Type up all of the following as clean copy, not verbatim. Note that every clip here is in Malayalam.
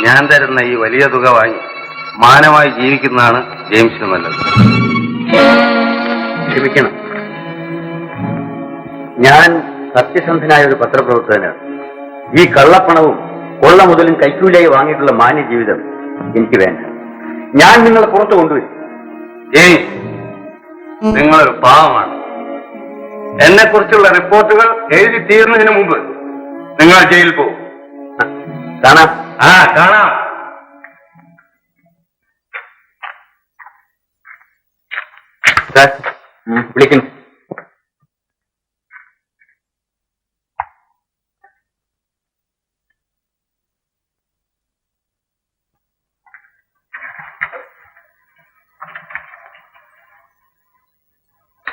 ഞാൻ തരുന്ന ഈ വലിയ തുക വാങ്ങി മാനമായി ജീവിക്കുന്നതാണ് ജെയിംസിന് നല്ലത്. ക്ഷമിക്കണം, ഞാൻ സത്യസന്ധനായ ഒരു പത്രപ്രവർത്തകനാണ്. ഈ കള്ളപ്പണവും കൊള്ള മുതലും കൈക്കൂലിയായി വാങ്ങിയിട്ടുള്ള മാന്യ ജീവിതം എനിക്ക് വേണ്ട. ഞാൻ നിങ്ങളെ പുറത്തു കൊണ്ടുവരും. ജെയിംസ്, നിങ്ങളൊരു പാവമാണ്. എന്നെ കുറിച്ചുള്ള റിപ്പോർട്ടുകൾ എഴുതി തീർന്നതിന് മുമ്പ് നിങ്ങൾ ജയിലിൽ പോകും. കാണാം. കാണാം. സാർ, വിളിക്കുന്നു.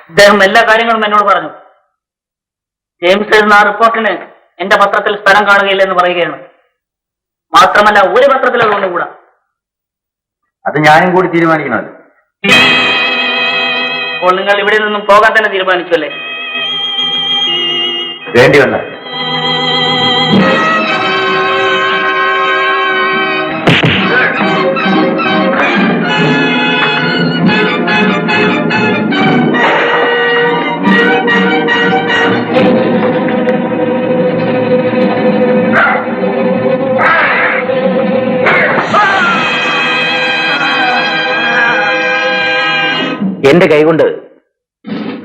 അദ്ദേഹം എല്ലാ കാര്യങ്ങളും എന്നോട് പറഞ്ഞു. ജെയിംസ് എഴുതുന്ന ആ റിപ്പോർട്ടിന് എന്റെ പത്രത്തിൽ സ്ഥലം കാണുകയില്ലെന്ന് പറയുകയാണ്. മാത്രമല്ല, ഒരു പത്രത്തിൽ അതുകൊണ്ടുകൂടാ. അത് ഞാനും കൂടി തീരുമാനിക്കണമല്ലോ. അപ്പോൾ നിങ്ങൾ ഇവിടെ നിന്നും പോകാൻ തന്നെ തീരുമാനിച്ചു അല്ലേ? വേണ്ടി വന്നാൽ. എന്റെ കൈകൊണ്ട്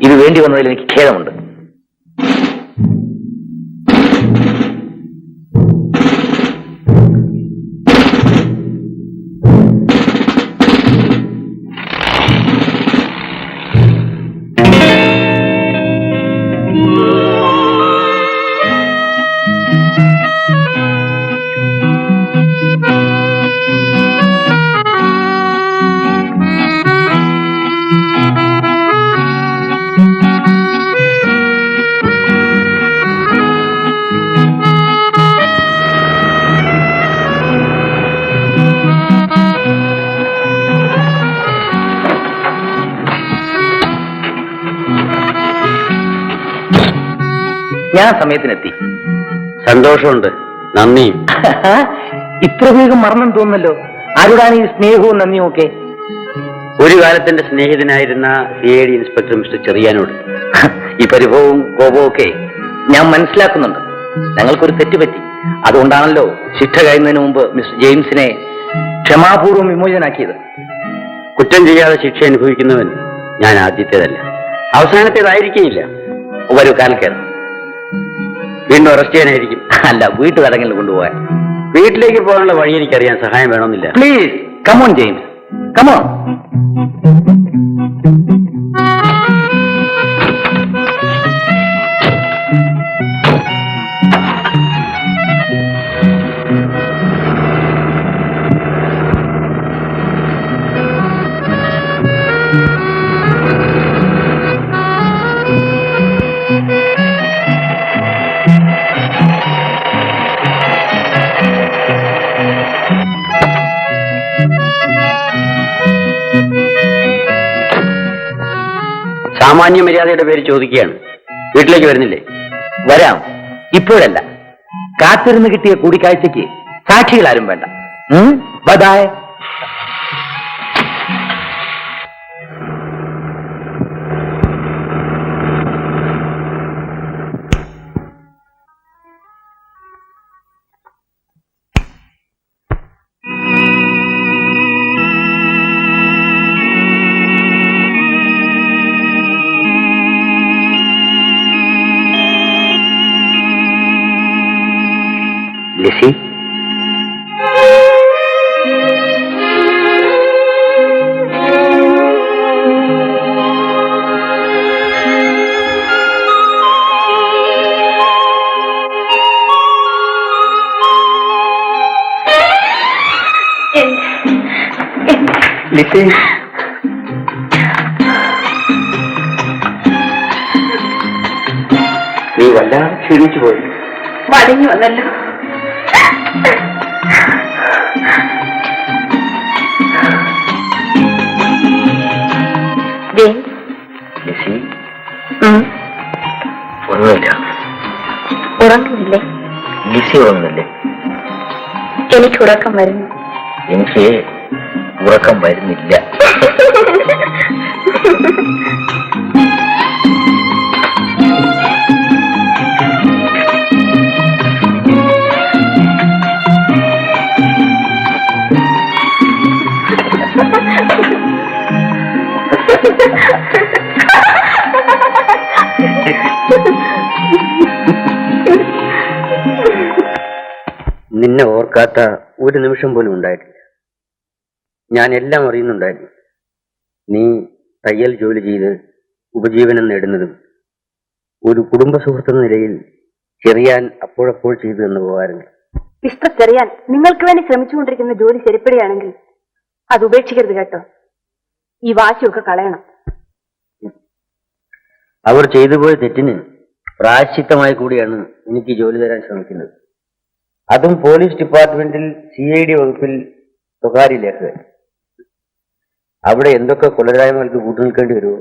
ഇത് വേണ്ടി വന്നതിൽ എനിക്ക് ഖേദമുണ്ട്. ഞാൻ സമയത്തിനെത്തി. സന്തോഷമുണ്ട്, നന്ദിയും. ഇത്ര വേഗം മറന്നു തോന്നല്ലോ. ആരുടാണ് ഈ സ്നേഹവും നന്ദിയും ഒക്കെ? ഒരു കാലത്തിന്റെ സ്നേഹിതനായിരുന്ന CID ഇൻസ്പെക്ടർ മിസ്റ്റർ ചെറിയാനോട് ഈ പരിഭവവും കോപവും ഒക്കെ ഞാൻ മനസ്സിലാക്കുന്നുണ്ട്. ഞങ്ങൾക്കൊരു തെറ്റുപറ്റി. അതുകൊണ്ടാണല്ലോ ശിക്ഷ കഴിയുന്നതിന് മുമ്പ് മിസ്റ്റർ ജെയിംസിനെ ക്ഷമാപൂർവ്വം വിമോചനാക്കിയത്. കുറ്റം ചെയ്യാതെ ശിക്ഷ അനുഭവിക്കുന്നവൻ ഞാൻ ആദ്യത്തേതല്ല, അവസാനത്തേതായിരിക്കില്ല. വരൂ, കാൽക്കയറും. വീണ്ടും അറസ്റ്റ് ചെയ്യാനായിരിക്കും. അല്ല, വീട്ടു തടങ്ങളിൽ കൊണ്ടുപോകാൻ. വീട്ടിലേക്ക് പോകാനുള്ള വഴി എനിക്കറിയാൻ. സഹായം വേണമെന്നില്ല. Please come on James, come on. സാമാന്യ മര്യാദയുടെ പേര് ചോദിക്കുകയാണ്. വീട്ടിലേക്ക് വരുന്നില്ലേ? വരാം, ഇപ്പോഴല്ല. കാത്തിരുന്ന് കിട്ടിയ കൂടിക്കാഴ്ചയ്ക്ക് സാക്ഷികളാരും വേണ്ട. ബൈ. ലിസി, ലിസി, നീ വല്ലാതെ ക്ഷീണിച്ചു പോയി. മടങ്ങി വന്നല്ലോ. ലിസി, ഒന്നുമില്ല. ഉറങ്ങുന്നില്ലേ? ലിസി ഉറങ്ങുന്നില്ലേ? എനിക്ക് എനിക്ക് ഉറക്കം വരുന്നു. എനിക്ക് ഉറക്കം വരുന്നില്ല. നിന്നെ ഓർക്കാത്ത ഒരു നിമിഷം പോലും ഉണ്ടായിട്ടില്ല. ഞാൻ എല്ലാം അറിയുന്നുണ്ടായിരുന്നു. നീ തയ്യൽ ജോലി ചെയ്ത് ഉപജീവനം നേടുന്നതും ഒരു കുടുംബ സുഹൃത്തെന്ന നിലയിൽ ചെറിയാൻ അപ്പോഴപ്പോൾ ചെയ്തു തന്ന ഉപകാരങ്ങൾ. മിസ്റ്റർ ചെറിയാൻ, നിങ്ങൾക്ക് വേണ്ടി ശ്രമിച്ചുകൊണ്ടിരിക്കുന്ന ജോലി ശരിപ്പെടുകയാണെങ്കിൽ അത് ഉപേക്ഷിക്കരുത് കേട്ടോ. ഈ വാശിയൊക്കെ കളയണം. അവർ ചെയ്തു പോയ തെറ്റിന് പ്രായശ്ചിത്തമായി കൂടിയാണ് എനിക്ക് ജോലി തരാൻ ശ്രമിക്കുന്നത്. അതും പോലീസ് ഡിപ്പാർട്ട്മെന്റിൽ CID വകുപ്പിൽ സ്വകാര്യ ലേഖകൻ. അവിടെ എന്തൊക്കെ കൊലരായ്മകൾക്ക് കൂട്ടുനിൽക്കേണ്ടി വരുമോ?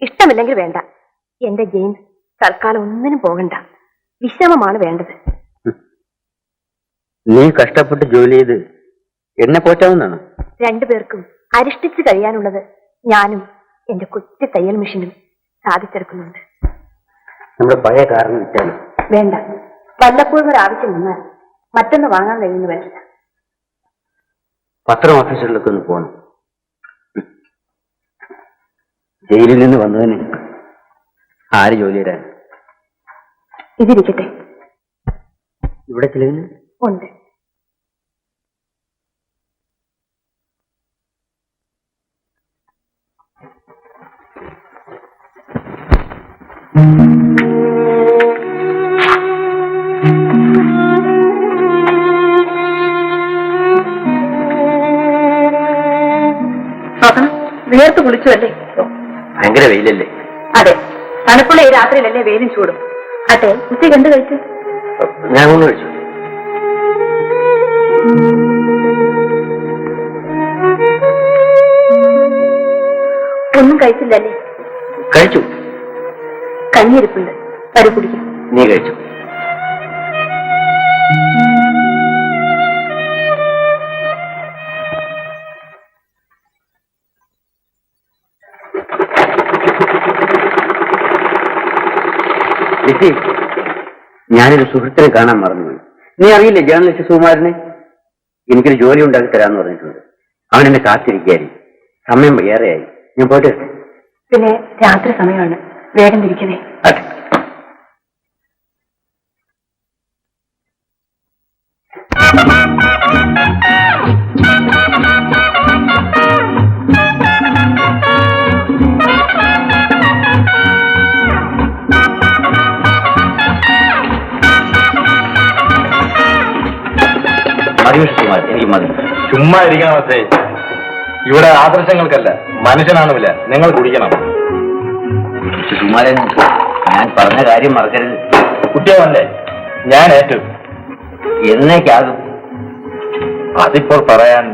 ഇഷ്ടമില്ലെങ്കിൽ വേണ്ട. എന്റെ ജെയിംസ് തൽക്കാലം ഒന്നിനും പോകണ്ട. വിശ്രമമാണ് വേണ്ടത്. നീ കഷ്ടപ്പെട്ട് ജോലി ചെയ്ത് എന്നെ പോറ്റാവുന്നതാണ്. രണ്ടുപേർക്കും അരിഷ്ടിച്ച് കഴിയാനുള്ളത് ഞാനും എന്റെ കൊച്ചു തയ്യൽ മെഷീനും സാധിച്ചെടുക്കുന്നുണ്ട്. നമ്മുടെ പഴയ കാരണം വിറ്റാലും വേണ്ട. വല്ലപ്പോഴും ഒരു ആവശ്യം വന്നാൽ മറ്റൊന്ന് വാങ്ങാൻ കഴിയുന്നു വരില്ല. പത്രം ഓഫീസുകളിലൊക്കെ ഒന്ന് പോകണം. ജയിലിൽ നിന്ന് വന്നതിന് ആര് ജോലി തരാൻ? ഇതിരിക്കട്ടെ. ഇവിടെ ചിലവിന് ഉണ്ട്. വേർത്ത് കുളിച്ചു അല്ലേ? ഭയങ്കര വെയിലല്ലേ? അതെ, തണുപ്പുള്ള ഈ രാത്രിയിലല്ലേ വെയിലും ചൂടും. അതെ, ഉച്ചയ്ക്ക് എന്ത് കഴിച്ചു? ഞാൻ ഊണ് കഴിച്ചു. ഒന്നും കഴിച്ചില്ലല്ലേ? കഴിച്ചു. കഞ്ഞിരിപ്പുണ്ട്, കരു കുടിക്കാം. നീ കഴിച്ചു. ലിസി, ഞാനൊരു സുഹൃത്തിനെ കാണാൻ മറന്നുപോയി. നീ അറിയില്ലേ ജേർണലിസ്റ്റ് സുകുമാരനെ? എനിക്കൊരു ജോലി ഉണ്ടാക്കി തരാമെന്ന് പറഞ്ഞിട്ടുണ്ട്. അവൻ എന്നെ കാത്തിരിക്കുകയായിരിക്കും. സമയം ഏറെയായി. ഞാൻ പോയിട്ട്. പിന്നെ രാത്രി സമയമാണ്, വേഗം തിരിക്കണേ. അതെ. എനിക്ക് മതി. ചുമ്മാ ഇരിക്കണം അച്ഛേ. ഇവിടെ ആദർശങ്ങൾക്കല്ല, മനുഷ്യനാണ് വില. നിങ്ങൾ കുടിക്കണം. സുകുമാരൻ, ഞാൻ പറഞ്ഞ കാര്യം മറക്കരുത്. കുട്ടിയല്ലേ, ഞാൻ ഏറ്റു. എന്നേക്കാകും? അതിപ്പോൾ പറയാൻ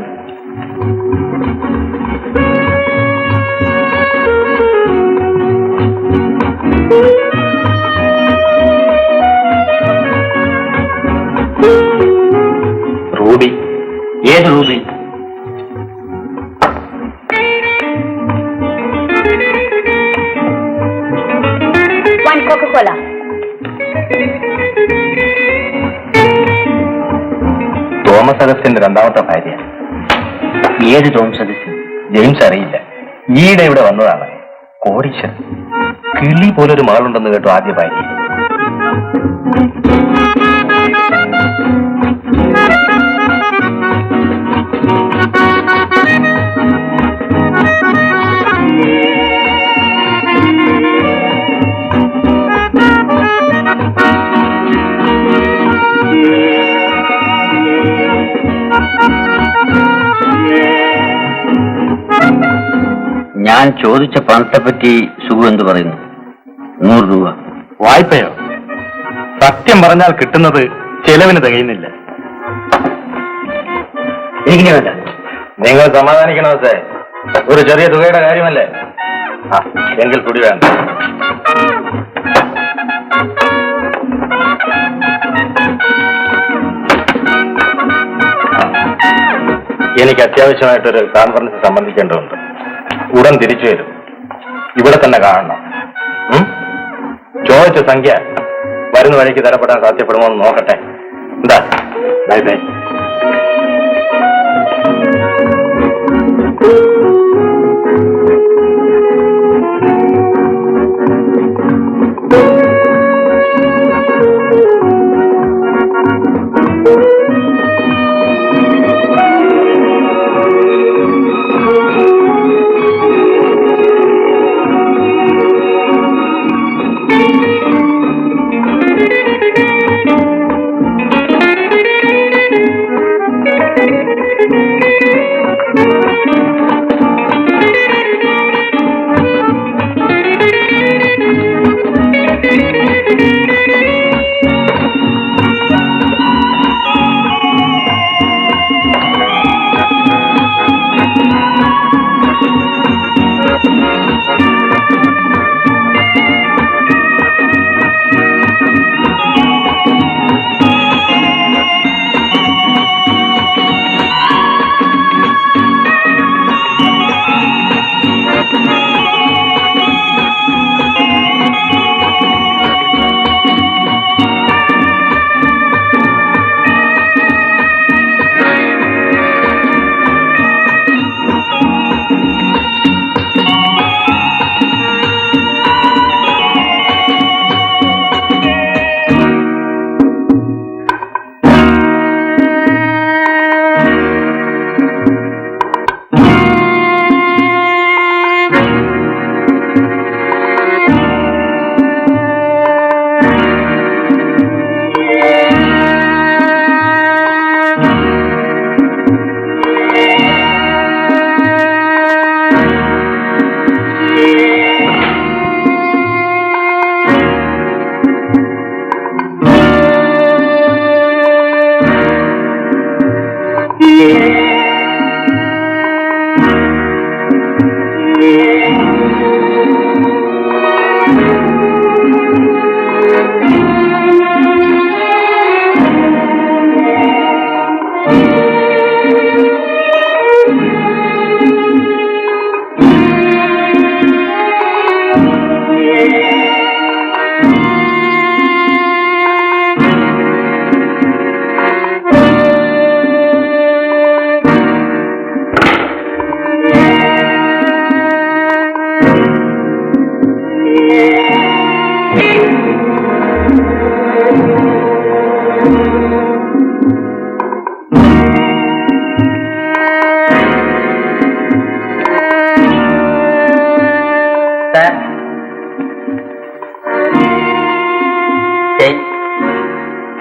റൂബി. ഏത് റൂബി? കോക്കോല. തോമസ് അഗസ്റ്റിന്റെ രണ്ടാമത്തെ ഭാര്യ. ഏത് തോമസ് അഗസ്റ്റിൻ? ജെയിംസ് അറിയില്ല. ഈയിടെ ഇവിടെ വന്നതാണ്. കോടീശ്വരൻ. കിളി പോലൊരു മകളുണ്ടെന്ന് കേട്ടു ആദ്യ ഭാര്യ. ഞാൻ ചോദിച്ച പണത്തെ പറ്റി സുഖു എന്ത് പറയുന്നു? 100 രൂപ. വായ്പയോ? സത്യം പറഞ്ഞാൽ കിട്ടുന്നത് ചെലവിന് തികയുന്നില്ല. എനിക്കിനി വേണ്ട. നിങ്ങൾ സമാധാനിക്കണോ സാർ? ഒരു ചെറിയ തുകയുടെ കാര്യമല്ലേ? എങ്കിൽ കൂടി വേണ്ട. എനിക്ക് അത്യാവശ്യമായിട്ടൊരു കോൺഫറൻസ് സംബന്ധിക്കേണ്ടതുണ്ട്. ഉടൻ തിരിച്ചു വരും. ഇവിടെ തന്നെ കാണണം. ചോദിച്ച സംഖ്യ വരുന്ന വഴിക്ക് തരപ്പെടാൻ സാധ്യപ്പെടുമോ എന്ന് നോക്കട്ടെ. എന്താ? Bye bye.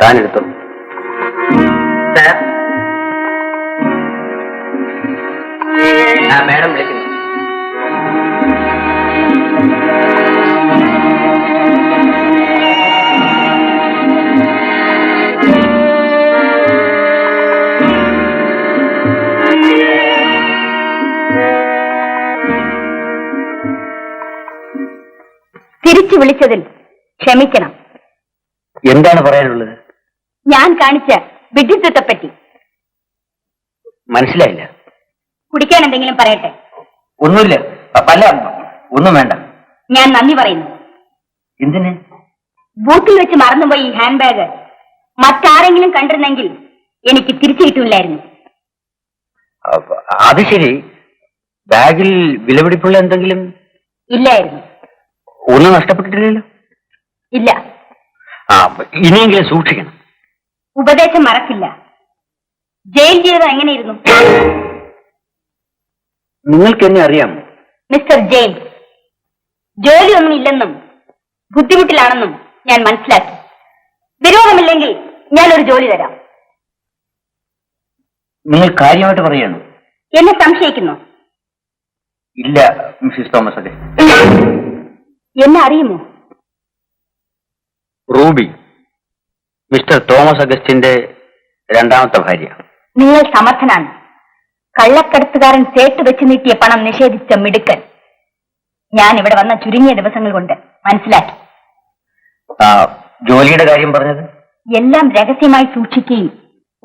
താനെടുത്തു. മാഡം വിളിക്കുന്നു. തിരിച്ചു വിളിച്ചതിൽ ക്ഷമിക്കണം. എന്താണ് പറയാനുള്ളത്? ഞാൻ കാണിച്ച വിഡ്ഢിത്വത്തെപ്പറ്റി. മനസ്സിലായില്ല. കുടിക്കാൻ എന്തെങ്കിലും പറയട്ടെ? ഒന്നുമില്ല. പല ഒന്നും വേണ്ട. ഞാൻ നന്ദി പറയുന്നു. എന്തിന്? ബൂത്തിൽ വെച്ച് മറന്നുപോയി ഈ ഹാൻഡ് ബാഗ് മറ്റാരെങ്കിലും കണ്ടിരുന്നെങ്കിൽ എനിക്ക് തിരിച്ചു കിട്ടൂലായിരുന്നു. അത് ശരി. ബാഗിൽ വിലപിടിപ്പുള്ള എന്തെങ്കിലും? ഇല്ലായിരുന്നു. ഒന്നും നഷ്ടപ്പെട്ടിട്ടില്ലല്ലോ? ഇല്ല. ഇനിയെങ്കിലും സൂക്ഷിക്കണം. ഉപദേശം മറക്കില്ല. ജയിൽ ജീവിതം എങ്ങനെയിരുന്നു? നിങ്ങൾക്ക് എന്നെ അറിയാം മിസ്റ്റർ ജെയിംസ്. ജോലിയൊന്നും ഇല്ലെന്നും ബുദ്ധിമുട്ടിലാണെന്നും ഞാൻ മനസ്സിലാക്കി. വിരോധമില്ലെങ്കിൽ ഞാനൊരു ജോലി തരാം. നിങ്ങൾ കാര്യമായിട്ട് പറയാണ്? എന്നെ സംശയിക്കുന്നു? ഇല്ല മിസ്സിസ് തോമസ്. അതെ, എന്നെ അറിയുമോ? റൂബി, മിസ്റ്റർ തോമസ് അഗസ്റ്റിന്റെ രണ്ടാമത്തെ ഭാര്യ. നിങ്ങൾ സമർത്ഥനാണ്. കള്ളക്കടത്തുകാരൻ സേട്ട് വെച്ച് നീട്ടിയ പണം നിഷേധിച്ച മിടുക്കൻ. ഞാൻ ഇവിടെ വന്ന ചുരുങ്ങിയ ദിവസങ്ങൾ കൊണ്ട് മനസ്സിലാക്കി. ജോലിയുടെ കാര്യം പറഞ്ഞത്? എല്ലാം രഹസ്യമായി സൂക്ഷിക്കുകയും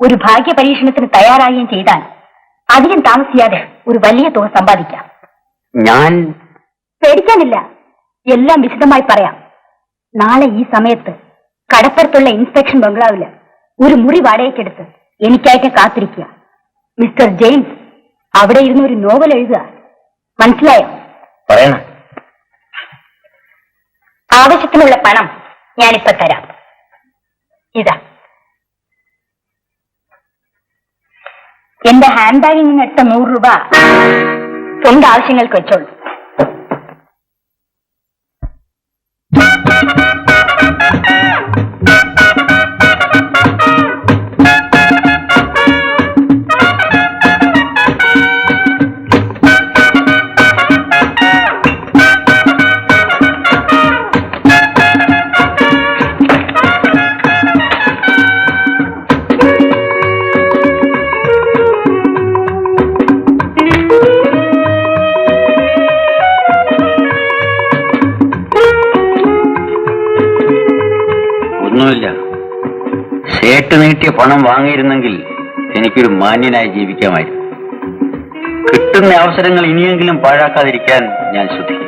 ഒരു ഭാഗ്യ പരീക്ഷണത്തിന് തയ്യാറാകുകയും ചെയ്താൽ അധികം താമസിയാതെ ഒരു വലിയ തുക സമ്പാദിക്കാം. ഞാൻ പേടിക്കാനില്ല, എല്ലാം വിശദമായി പറയാം. നാളെ ഈ സമയത്ത് കടപ്പുറത്തുള്ള ഇൻസ്പെക്ഷൻ ബംഗ്ലാവില് ഒരു മുറി വാടകയ്ക്കെടുത്ത് എനിക്കായിട്ട് കാത്തിരിക്കുക. മിസ്റ്റർ ജെയിംസ് അവിടെ ഇരുന്ന് ഒരു നോവൽ എഴുതുക. മനസ്സിലായോ? പറയണം. ആവശ്യത്തിനുള്ള പണം ഞാനിപ്പോ തരാം. ഇതാ എന്റെ ഹാൻഡ് ബാഗിൽ നിന്ന് എടുത്ത 100 രൂപ സ്വന്തം ആവശ്യങ്ങൾക്ക് വെച്ചോളൂ. ഒന്നുമില്ല. സേട്ട് നീട്ടിയ പണം വാങ്ങിയിരുന്നെങ്കിൽ എനിക്കൊരു മാന്യനായി ജീവിക്കാമായിരുന്നു. കിട്ടുന്ന അവസരങ്ങൾ ഇനിയെങ്കിലും പാഴാക്കാതിരിക്കാൻ ഞാൻ ശ്രദ്ധിക്കും.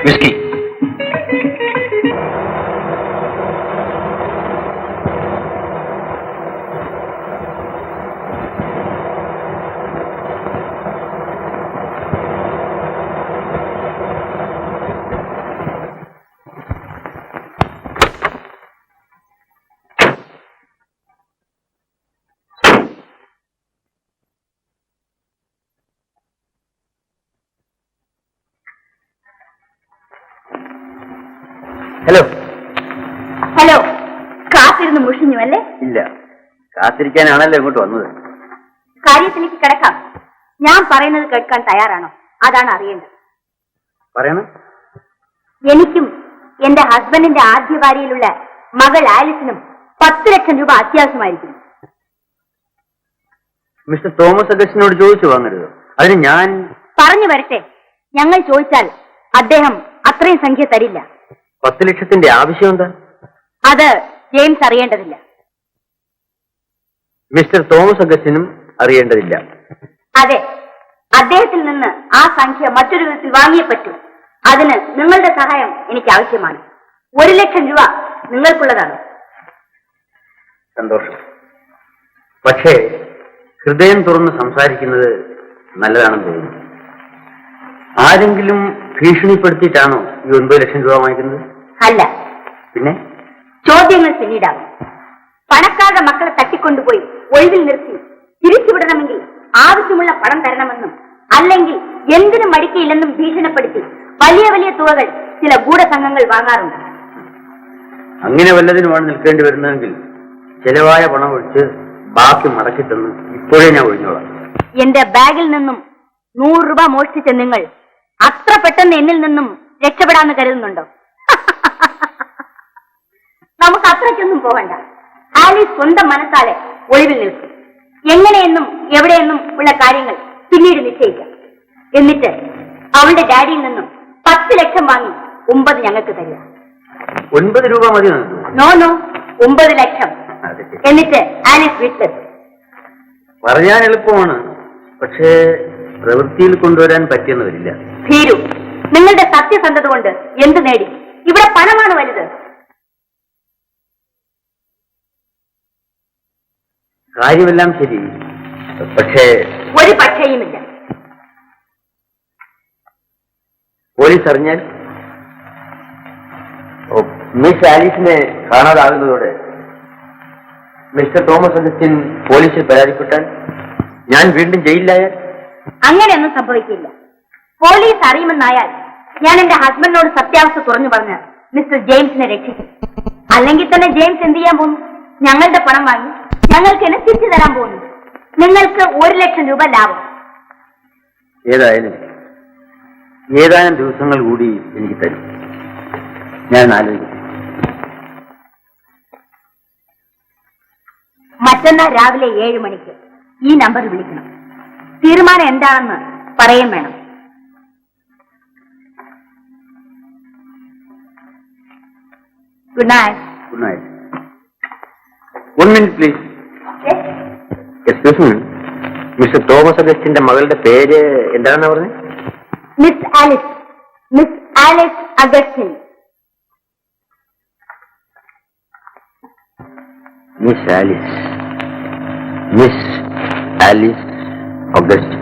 വിസ്കി. ഹലോ. ഹലോ, കാത്തിരുന്ന് മുഷിഞ്ഞു അല്ലേ? ഇല്ല, കാത്തിരിക്കാനാണല്ലോ ഇങ്ങോട്ട് വന്നത്. കാര്യത്തിലേക്ക് കിടക്കാം. ഞാൻ പറയുന്നത് കേൾക്കാൻ തയ്യാറാണോ? അതാണ് അറിയേണ്ടത്. പറയണം. എനിക്കും എന്റെ ഹസ്ബൻഡിന്റെ ആദ്യ ഭാര്യയിലുള്ള മകൾ ആലിസിനും 10 ലക്ഷം രൂപ അത്യാവശ്യമായിരിക്കും. മിസ്റ്റർ തോമസ് അഗസ്റ്റിനോട് ചോദിച്ചു വാങ്ങരുത്. അതിന് ഞാൻ പറഞ്ഞു വരട്ടെ. ഞങ്ങൾ ചോദിച്ചാൽ അദ്ദേഹം അത്രയും സംഖ്യ തരില്ല. 10 ലക്ഷത്തിന്റെ ആവശ്യം എന്താ? അത് ജെയിംസ് അറിയേണ്ടതില്ല. മിസ്റ്റർ തോമസ് അഗസ്റ്റിനും അറിയേണ്ടതില്ല. അതെ, അദ്ദേഹത്തിൽ നിന്ന് ആ സംഖ്യ മറ്റൊരു വിധത്തിൽ വാങ്ങിയേ പറ്റൂ. അതിന് നിങ്ങളുടെ സഹായം എനിക്ക് ആവശ്യമാണ്. 1 ലക്ഷം രൂപ നിങ്ങൾക്കുള്ളതാണ്. സന്തോഷം. പക്ഷേ ഹൃദയം തുറന്ന് സംസാരിക്കുന്നത് നല്ലതാണെന്ന് തോന്നുന്നു. ആരെങ്കിലും ഭീഷണിപ്പെടുത്തിയിട്ടാണോ ഈ 9 ലക്ഷം രൂപ വാങ്ങിക്കുന്നത്? അല്ല. പിന്നെ ചോദ്യങ്ങൾ പിന്നീടാകും. പണക്കാരുടെ മക്കളെ തട്ടിക്കൊണ്ടുപോയി ഒഴിവിൽ നിർത്തി തിരിച്ചുവിടണമെങ്കിൽ ആവശ്യമുള്ള പണം തരണമെന്നും അല്ലെങ്കിൽ എന്തിനും മടിക്കയില്ലെന്നും ഭീഷണിപ്പെടുത്തി വലിയ വലിയ തുകകൾ ചില ഗൂഢസംഘങ്ങൾ വാങ്ങാറുണ്ട്. അങ്ങനെ വല്ലതിനുമാണ് നിൽക്കേണ്ടി വരുന്നതെങ്കിൽ ചെലവായ പണം ഒഴിച്ച് ബാക്കി മടക്കിട്ടെന്ന് ഇപ്പോഴേ ഞാൻ ഒഴിഞ്ഞോളാം. എന്റെ ബാഗിൽ നിന്നും 100 രൂപ മോഷ്ടിച്ച നിങ്ങൾ അത്ര പെട്ടെന്ന് എന്നിൽ നിന്നും രക്ഷപ്പെടാന്ന് കരുതുന്നുണ്ടോ? നമുക്ക് അത്രയ്ക്കൊന്നും പോകണ്ട. ആലീസ് സ്വന്തം മനസ്സാലെ ഒളിവിൽ നിൽക്കും. എങ്ങനെയെന്നും എവിടെയെന്നും ഉള്ള കാര്യങ്ങൾ പിന്നീട് നിശ്ചയിക്കാം. എന്നിട്ട് അവളുടെ ഡാഡിയിൽ നിന്നും 10 ലക്ഷം വാങ്ങി 9 ഞങ്ങൾക്ക് തരിക. 9 രൂപ മതി. നോ 9 ലക്ഷം. എന്നിട്ട് ആലീസ് വീട്ടിലെത്തും. പറയാൻ എളുപ്പമാണ്, പക്ഷേ പ്രവൃത്തിയിൽ കൊണ്ടുവരാൻ പറ്റിയെന്ന് വരില്ല. ഭീരു, നിങ്ങളുടെ സത്യസന്ധത കൊണ്ട് എന്ത് നേടി? ഇവിടെ പണമാണ് വലുത്. കാര്യമെല്ലാം ശരി, പക്ഷേ ഒരു പക്ഷേയുമില്ല. പോലീസ് അറിഞ്ഞാൽ മിസ് ആലീസിനെ കാണാതാകുന്നതോടെ മിസ്റ്റർ തോമസ് അഗസ്റ്റിൻ പോലീസിൽ പരാതിപ്പെട്ടാൽ ഞാൻ വീണ്ടും ജയിലിലായാൽ? അങ്ങനെയൊന്നും സംഭവിക്കില്ല. പോലീസ് അറിയുമെന്നായാൽ ഞാൻ എന്റെ ഹസ്ബൻഡിനോട് സത്യാവസ്ഥ തുറന്നു പറഞ്ഞ് മിസ്റ്റർ ജെയിംസിനെ രക്ഷിക്കും. അല്ലെങ്കിൽ തന്നെ ജെയിംസ് എന്ത് ചെയ്യാൻ പോകുന്നു? ഞങ്ങളുടെ പണം വാങ്ങി ഞങ്ങൾക്ക് എന്നെ തിരിച്ചു തരാൻ പോകുന്നു. നിങ്ങൾക്ക് 1 ലക്ഷം രൂപ ലാഭം. ഏതായാലും ഏതാനും ദിവസങ്ങൾ കൂടി എനിക്ക് തരും. ഞാൻ ആലോചിക്കും. മറ്റന്നാൾ രാവിലെ 7 മണിക്ക് ഈ നമ്പർ വിളിക്കണം. തീരുമാനം എന്താണെന്ന് പറയും വേണം. Good night. Good night. 1 minute please. Excuse me, mister Thomas അഗസ്റ്റിന്റെ മകളുടെ പേര് എന്താണെന്നാ പറഞ്ഞത്? Miss Alice. Miss Alice Augustine. Miss Alice. Miss Alice Augustine.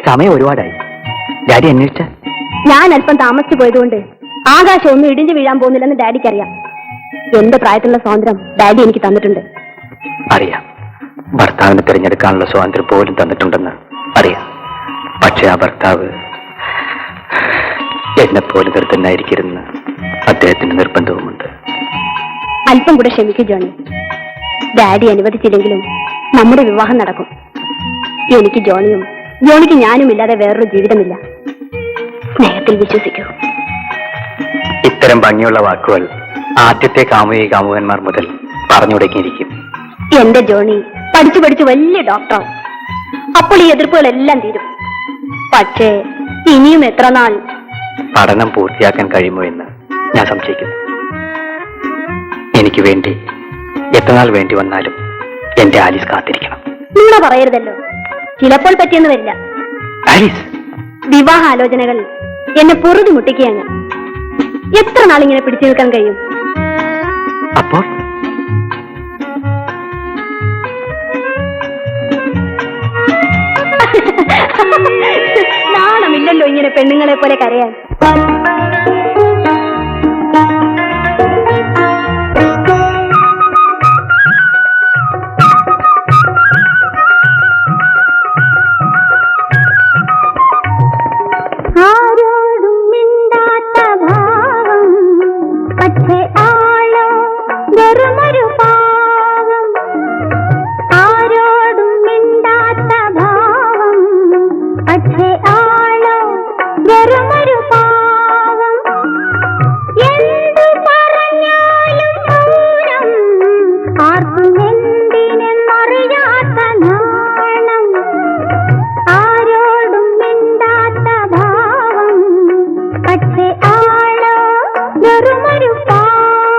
സമയം ഒരുപാടായി. ഡാഡി അന്വേഷിച്ച ഞാൻ അല്പം താമസിച്ചു പോയതുകൊണ്ട് ആകാശം ഒന്നും ഇടിഞ്ഞു വീഴാൻ പോകുന്നില്ലെന്ന് ഡാഡിക്ക് അറിയാം. എന്റെ പ്രായത്തിലുള്ള സ്വാതന്ത്ര്യം ഡാഡി എനിക്ക് തന്നിട്ടുണ്ട്. അറിയാം, ഭർത്താവിനെ തിരഞ്ഞെടുക്കാനുള്ള സ്വാതന്ത്ര്യം പോലും തന്നിട്ടുണ്ടെന്ന് അറിയാം. പക്ഷെ ആ ഭർത്താവ് എന്നെപ്പോലെ നിർത്തന്നായിരിക്കരുന്ന് അദ്ദേഹത്തിന്റെ നിർബന്ധവുമുണ്ട്. അല്പം കൂടെ ക്ഷമിക്കൂ ജോണി. ഡാഡി അനുവദിച്ചില്ലെങ്കിലും നമ്മുടെ വിവാഹം നടക്കും. എനിക്ക് ജോണിയും ജോണിക്ക് ഞാനും ഇല്ലാതെ വേറൊരു ജീവിതമില്ല. സ്നേഹത്തിൽ വിശ്വസിക്കൂ. ഇത്തരം ഭംഗിയുള്ള വാക്കുകൾ ആദ്യത്തെ കാമുകി കാമുകന്മാർ മുതൽ പറഞ്ഞു തുടങ്ങിയിരിക്കും. എന്റെ ജോണി പഠിച്ചു പഠിച്ച് വലിയ ഡോക്ടറാവും. അപ്പോൾ ഈ എതിർപ്പുകളെല്ലാം തീരും. പക്ഷേ ഇനിയും എത്ര നാൾ പഠനം പൂർത്തിയാക്കാൻ കഴിയുമോ എന്ന് ഞാൻ സംശയിക്കുന്നു. എനിക്ക് വേണ്ടി എത്രനാൾ വേണ്ടി വന്നാലും എന്റെ ആലീസ് കാത്തിരിക്കണം. നിങ്ങൾ പറയരുതല്ലോ, ചിലപ്പോൾ പറ്റിയെന്ന് വരില്ല. ആലീസ്, വിവാഹ ആലോചനകൾ എന്നെ പൊറുതി മുട്ടിക്കുകയാണ്. എത്ര നാളിങ്ങനെ പിടിച്ചു നിൽക്കാൻ കഴിയും? അപ്പോൾ നാണമില്ലല്ലോ ഇങ്ങനെ പെണ്ണുങ്ങളെ പോലെ കരയാൻ. ആരോടും മിണ്ടാത്ത ഭാവം, പക്ഷേ ആളോ വെറുമൊരു പാവം. ആരോടും മിണ്ടാത്ത ഭാവം, പക്ഷേ ആളോ വെറുമൊരു പാവം. എന്തു പറഞ്ഞാലും മൗനം, ആർക്കും എന്തിനെന്നറിയാത്ത നാണം. ആരോടും മിണ്ടാത്ത ഭാവം, പക്ഷേ ആളോ വെറുമൊരു പാവം.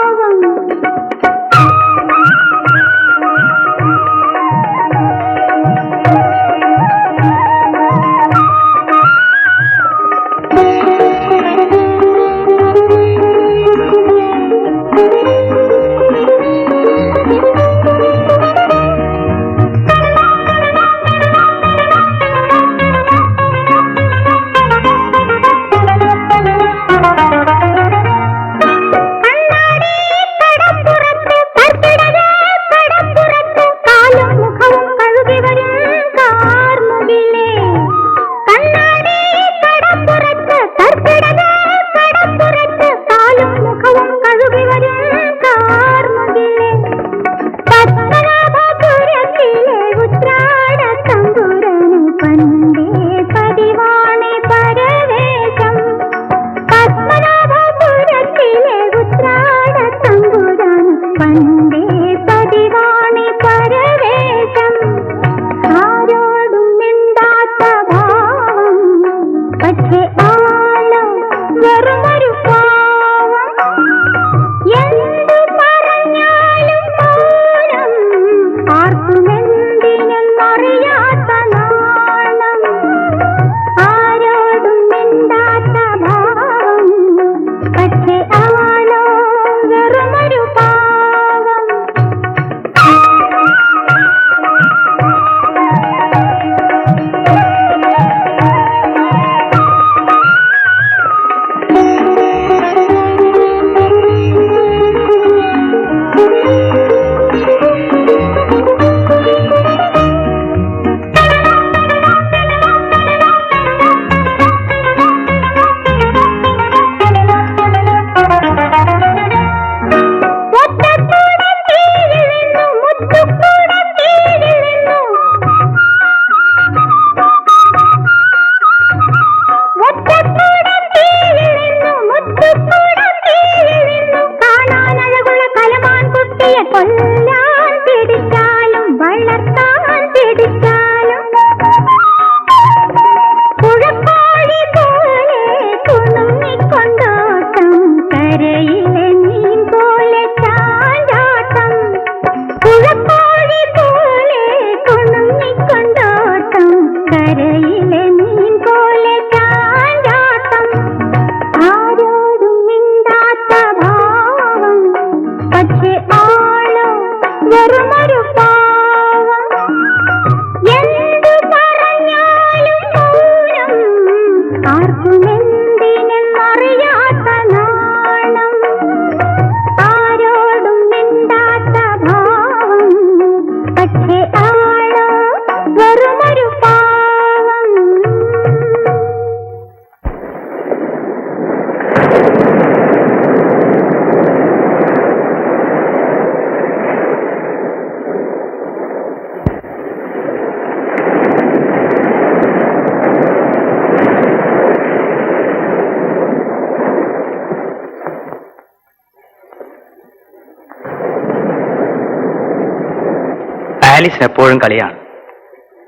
ആലിസിന് എപ്പോഴും കളിയാണ്.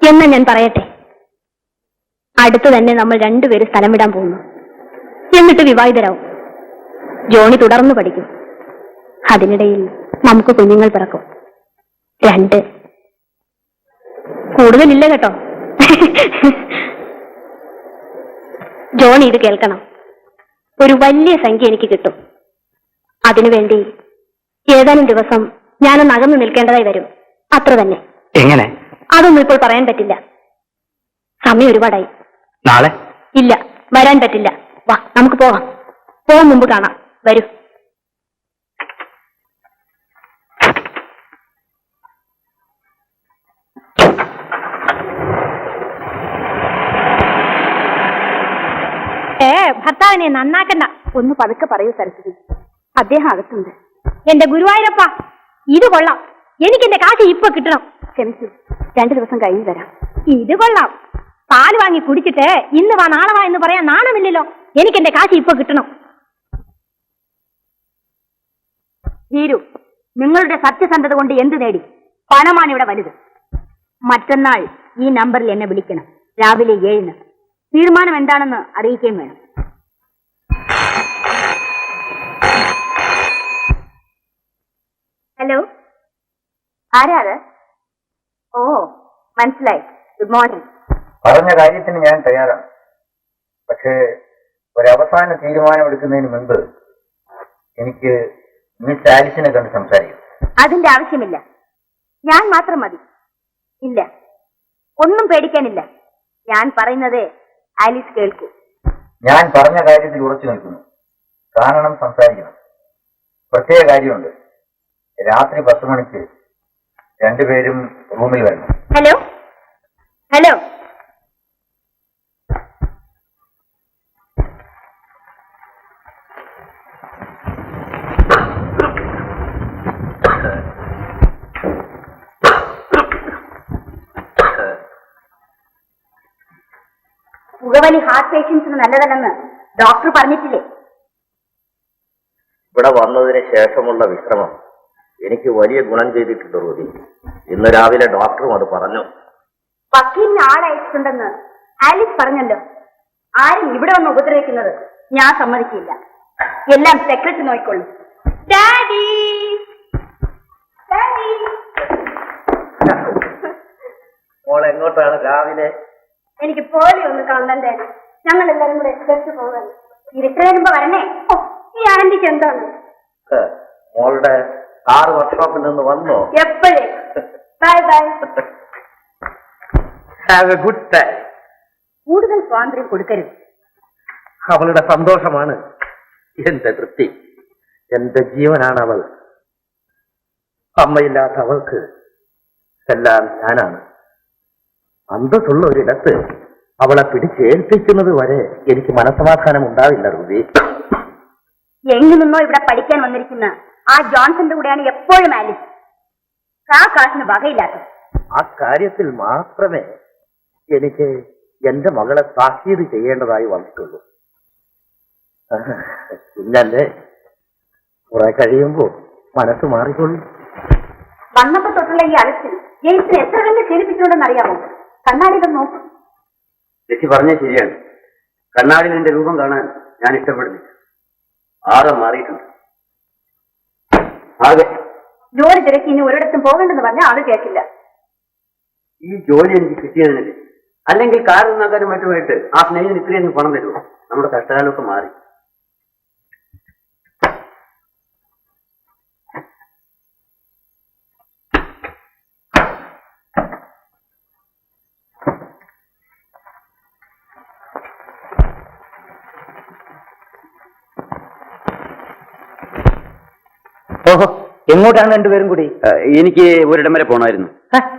എന്നാ ഞാൻ പറയട്ടെ, അടുത്ത് തന്നെ നമ്മൾ രണ്ടുപേരും സ്ഥലം വിടാൻ പോകുന്നു. എന്നിട്ട് വിവാഹിതരാവും. ജോണി തുടർന്ന് പഠിക്കും. അതിനിടയിൽ നമുക്ക് കുഞ്ഞുങ്ങൾ പിറക്കും. 2. കൂടുതലില്ല കേട്ടോ. ജോണി ഇത് കേൾക്കണം. ഒരു വലിയ സംഖ്യ എനിക്ക് കിട്ടും. അതിനുവേണ്ടി ഏതാനും ദിവസം ഞാനൊന്ന് അകന്നു നിൽക്കേണ്ടതായി വരും. അത്ര തന്നെ. എങ്ങനെ? അതൊന്നും ഇപ്പോൾ പറയാൻ പറ്റില്ല. സമയം ഒരുപാടായി. നാളെ? ഇല്ല, വരാൻ പറ്റില്ല. വാ, നമുക്ക് പോകാം. പോകാൻ മുമ്പ് കാണാം. വരൂ. ഭർത്താവിനെ നന്നാക്കണ്ട. ഒന്ന് പതുക്കെ പറയൂ സരസ്വതി. അദ്ദേഹം അകത്തുണ്ട്. എന്റെ ഗുരുവായൂരപ്പ, ഇത് കൊള്ളാം. എനിക്ക് എന്റെ കാശ് ഇപ്പൊ കിട്ടണം. ക്ഷമിച്ചു, 2 ദിവസം കഴിഞ്ഞു തരാം. ഇത് കൊള്ളാം. പാല് വാങ്ങി കുടിച്ചിട്ട് ഇന്ന് വാ നാളെ വാ എന്ന് പറയാൻ നാണമില്ലല്ലോ. എനിക്ക് എന്റെ കാശ് ഇപ്പൊ കിട്ടണം. ധീരു, നിങ്ങളുടെ സത്യസന്ധത കൊണ്ട് എന്ത് നേടി? പണമാണ് ഇവിടെ വലുത്. മറ്റന്നാൾ ഈ നമ്പറിൽ എന്നെ വിളിക്കണം. രാവിലെ 7-ന്. തീരുമാനം എന്താണെന്ന് അറിയിക്കുകയും വേണം. ഹലോ, ആരാത്? ഓ, മനസ്സിലായി. Good morning. പറഞ്ഞ കാര്യത്തിന് ഞാൻ തയ്യാറാണ്. പക്ഷേ ഒരവസാന തീരുമാനമെടുക്കുന്നതിന് മുൻപ് എനിക്ക് മിസ് ആലിസിനെ കണ്ട് സംസാരിക്കും. അതിന്റെ ആവശ്യമില്ല. ഞാൻ മാത്രം മതി. ഇല്ല, ഒന്നും പേടിക്കാനില്ല. ഞാൻ പറയുന്നത് ആലിസ് കേൾക്കൂ. ഞാൻ പറഞ്ഞ കാര്യത്തിൽ ഉറച്ചു നിൽക്കുന്നു. കാരണം സംസാരിക്കണം. പ്രത്യേക കാര്യമുണ്ട്. രാത്രി 10 മണിക്ക് രണ്ടുപേരും റൂമിൽ വരണം. ഹലോ ഹലോ, പുകവലി ഹാർട്ട് പേഷ്യൻസിന് നല്ലതല്ലെന്ന് ഡോക്ടർ പറഞ്ഞിട്ടില്ലേ? ഇവിടെ വന്നതിന് ശേഷമുള്ള വിശ്രമം എനിക്ക് വലിയ ഗുണം ചെയ്തിട്ടുണ്ട് റൂബി. ഇന്ന് രാവിലെ ഡോക്ടറും അത് പറഞ്ഞു. വക്കീലിന് ആളയച്ചിട്ടുണ്ടെന്ന് ആലിസ് പറഞ്ഞല്ലോ. ആരും ഇവിടെ വന്ന് ഉപദ്രവിക്കുന്നത് ഞാൻ സമ്മതിക്കില്ല. എല്ലാം സെക്രട്ടറി നോക്കിക്കൊള്ളു. Daddy, daddy. മോൾ എങ്ങോട്ടാണ് രാവിലെ? എനിക്ക് പോലെ ഒന്ന് കാണണം ഡാഡി. ഞങ്ങൾ എല്ലാവരും കൂടെ എക്സ്പ്രസ് പോകാൻ. ഇരുട്ട് വരുമ്പോ വരണേ. ഓ, ഈ ആന്റിക്ക് എന്താണ്? മോളുടെ കാർ വർക്ക്ഷോപ്പിൽ നിന്ന് വന്നോ? എപ്പോഴേ. Bye bye. Have A good time. കൂടുതൽ സ്വാതന്ത്ര്യം കൊടുക്കരുത്. അവളുടെ സന്തോഷമാണ് എന്റെ തൃപ്തി. എന്റെ ജീവനാണ് അവൾ. അമ്മയില്ലാത്ത അവൾക്ക് എല്ലാം ഞാനാണ്. അന്തസ്സുള്ള ഒരിടത്ത് അവളെ പിടിച്ചേൽപ്പിക്കുന്നത് വരെ എനിക്ക് മനസ്സമാധാനം ഉണ്ടാവില്ല റൂബി. എങ്ങു നിന്നോ ഇവിടെ പഠിക്കാൻ വന്നിരിക്കുന്ന ആ ജോൺസന്റെ കൂടെയാണ് എപ്പോഴും ആലിസ്. ആ കാശിന് വകയില്ലാത്തത്. ആ കാര്യത്തിൽ മാത്രമേ എനിക്ക് എന്റെ മകളെ താക്കീത് ചെയ്യേണ്ടതായി വന്നിട്ടുള്ളൂ. കുഞ്ഞല്ലേ, കുറെ കഴിയുമ്പോ മനസ്സ് മാറിക്കൊള്ളു. വന്നപ്പോ തൊട്ടുള്ള ഈ അലച്ചിൽ ജെയിംസിനെ എത്ര കണ്ട് ക്ഷീണിപ്പിച്ചിട്ടുണ്ടെന്ന് അറിയാമോ? കണ്ണാടികൾ നോക്കും. ചേച്ചി പറഞ്ഞത് ശരിയാണ്. കണ്ണാടിയിൽ എന്റെ രൂപം കാണാൻ ഞാൻ ഇഷ്ടപ്പെടുന്നില്ല. ആകെ മാറിയിട്ടുണ്ട്. ആകെ ജോലി തിരക്കി ഇനി ഒരിടത്തും പോകണ്ടെന്ന് പറഞ്ഞാൽ അത് കേൾക്കില്ല. ഈ ജോലി എനിക്ക് കിട്ടിയതിനല്ലേ. അല്ലെങ്കിൽ കാർ നന്നാക്കാനും മറ്റുമായിട്ട് ആ സ്നേഹിതന് ഇത്രയൊന്നും പണം തരുമോ? നമ്മുടെ കഷ്ടകാലമൊക്കെ മാറി. ഓഹോ, എങ്ങോട്ടാണ് രണ്ടുപേരും കൂടി? എനിക്ക് ഒരിടം വരെ പോകണമായിരുന്നു.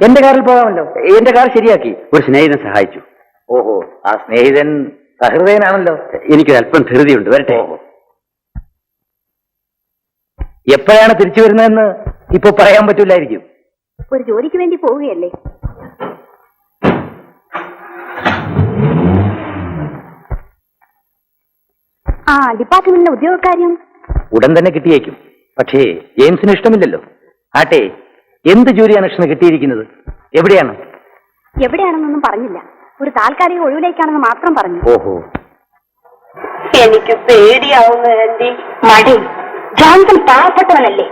എന്റെ കാറിൽ പോകാമല്ലോ. എന്റെ കാർ ശരിയാക്കി. ഒരു സ്നേഹിതൻ സഹായിച്ചു. ഓഹോ, ആ സ്നേഹിതൻ സഹൃദയനാണല്ലോ. എനിക്കൊരു അല്പം ധൃതിയുണ്ട്. വരട്ടെ. എപ്പോഴാണ് തിരിച്ചു വരുന്നതെന്ന് ഇപ്പൊ പറയാൻ പറ്റൂലായിരിക്കും. ഒരു ജോലിക്ക് വേണ്ടി പോവുകയല്ലേ. ആ ഡിപ്പാർട്ട്മെന്റിലെ ഉദ്യോഗക്കാര്യം ഉടൻ തന്നെ കിട്ടിയേക്കും. പക്ഷേ ജെയിംസിന് ഇഷ്ടമില്ലല്ലോ. ആട്ടെ, എന്ത് ജോലിയാണ് കൃഷ്ണ കിട്ടിയിരിക്കുന്നത്? എവിടെയാണ്? എവിടെയാണെന്നൊന്നും പറഞ്ഞില്ല. ഒരു താൽക്കാലിക ഒഴിവിലേക്കാണെന്ന് മാത്രം പറഞ്ഞു. ഓഹോ, എനിക്ക് പേടിയാവുന്നു ആന്റി. മടി. ജോൺസൺ പാവപ്പെട്ടവനല്ലേ?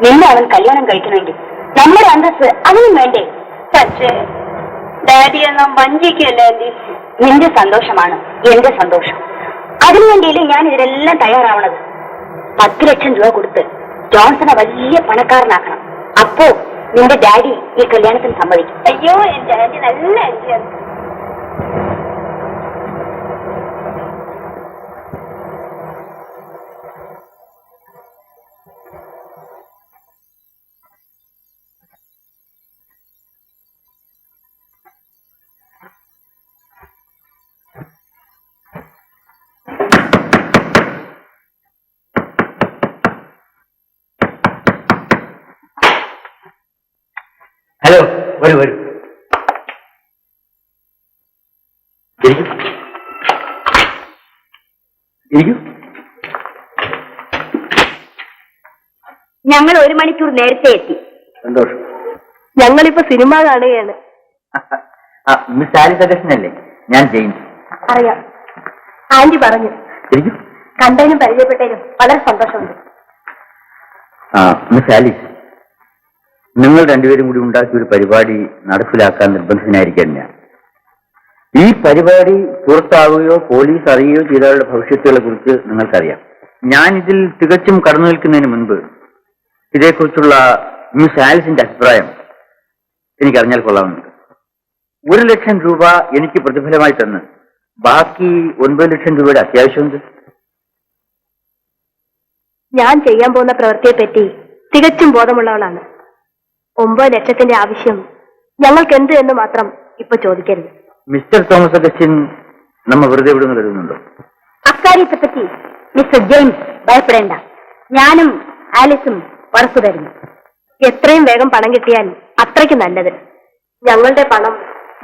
നിന്നെ അവൻ കല്യാണം കഴിക്കണമെങ്കിൽ നമ്മുടെ അന്തസ് അവനും വേണ്ടേ? പക്ഷേ ഡാഡിയെ നാം വഞ്ചിക്കല്ലേ ആന്റി? നിന്റെ സന്തോഷമാണ് എന്റെ സന്തോഷം. അതിനുവേണ്ടിയില്ലേ ഞാൻ ഇതിനെല്ലാം തയ്യാറാവണത്. 10 ലക്ഷം രൂപ കൊടുത്ത് ജോൺസനെ വലിയ പണക്കാരനാക്കണം. അപ്പോ നിന്റെ ഡാഡി ഈ കല്യാണത്തിന് സമ്മതിക്കും. അയ്യോ, എന്റെ ആന്റി നല്ല ആന്റിയാണ്. ഹലോ, വരൂ വരൂ. ഇരിക്കൂ. ഇരിക്കൂ. ഞങ്ങൾ 1 മണിക്കൂർ നേരത്തെ എത്തി. സന്തോഷം. ഞങ്ങളിപ്പോ സിനിമ കാണുകയാണ്. മിസ് ആലിസ് അഗസ്റ്റിനല്ലേ? ഞാൻ ജെയിംസ്. അറിയാം, ആന്റി പറഞ്ഞു. ഇരിക്കൂ. കണ്ടതിനും പരിചയപ്പെട്ടതിനും വളരെ സന്തോഷമുണ്ട്. മിസ് ആലിസ്, നിങ്ങൾ രണ്ടുപേരും കൂടി ഉണ്ടാക്കിയ ഒരു പരിപാടി നടപ്പിലാക്കാൻ നിർബന്ധിതനായിരിക്കാൻ ഞാൻ. ഈ പരിപാടി പുറത്താവുകയോ പോലീസ് അറിയുകയോ ചെയ്തവരുടെ ഭവിഷ്യത്തുകളെ കുറിച്ച് നിങ്ങൾക്കറിയാം. ഞാൻ ഇതിൽ തികച്ചും കടന്നു നിൽക്കുന്നതിന് മുൻപ് ഇതേക്കുറിച്ചുള്ള മിസ് ആലിസിന്റെ അഭിപ്രായം എനിക്കറിഞ്ഞാൽ കൊള്ളാവുന്നുണ്ട്. 1 ലക്ഷം രൂപ എനിക്ക് പ്രതിഫലമായി തന്ന് ബാക്കി 9 ലക്ഷം രൂപയുടെ അത്യാവശ്യമുണ്ട്. ഞാൻ ചെയ്യാൻ പോകുന്ന പ്രവൃത്തിയെപ്പറ്റി തികച്ചും ബോധമുള്ളവളാണ്. 9 ലക്ഷത്തിന്റെ ആവശ്യം ഞങ്ങൾക്ക് എന്ത് എന്ന് മാത്രം ഇപ്പൊ ചോദിക്കരുത്. മിസ്റ്റർ തോമസ് അഗസ്റ്റിൻ നമ്മ വെറുതെ വിടുന്നു കരുതുന്നുണ്ടോ? അക്കാര്യത്തെപ്പറ്റി മിസ്റ്റർ ജെയിംസ് ഭയപ്പെടേണ്ട. ഞാനും ആലിസും ഉറപ്പു തരുന്നു. എത്രയും വേഗം പണം കിട്ടിയാൽ അത്രയ്ക്ക് നല്ലത്. ഞങ്ങളുടെ പണം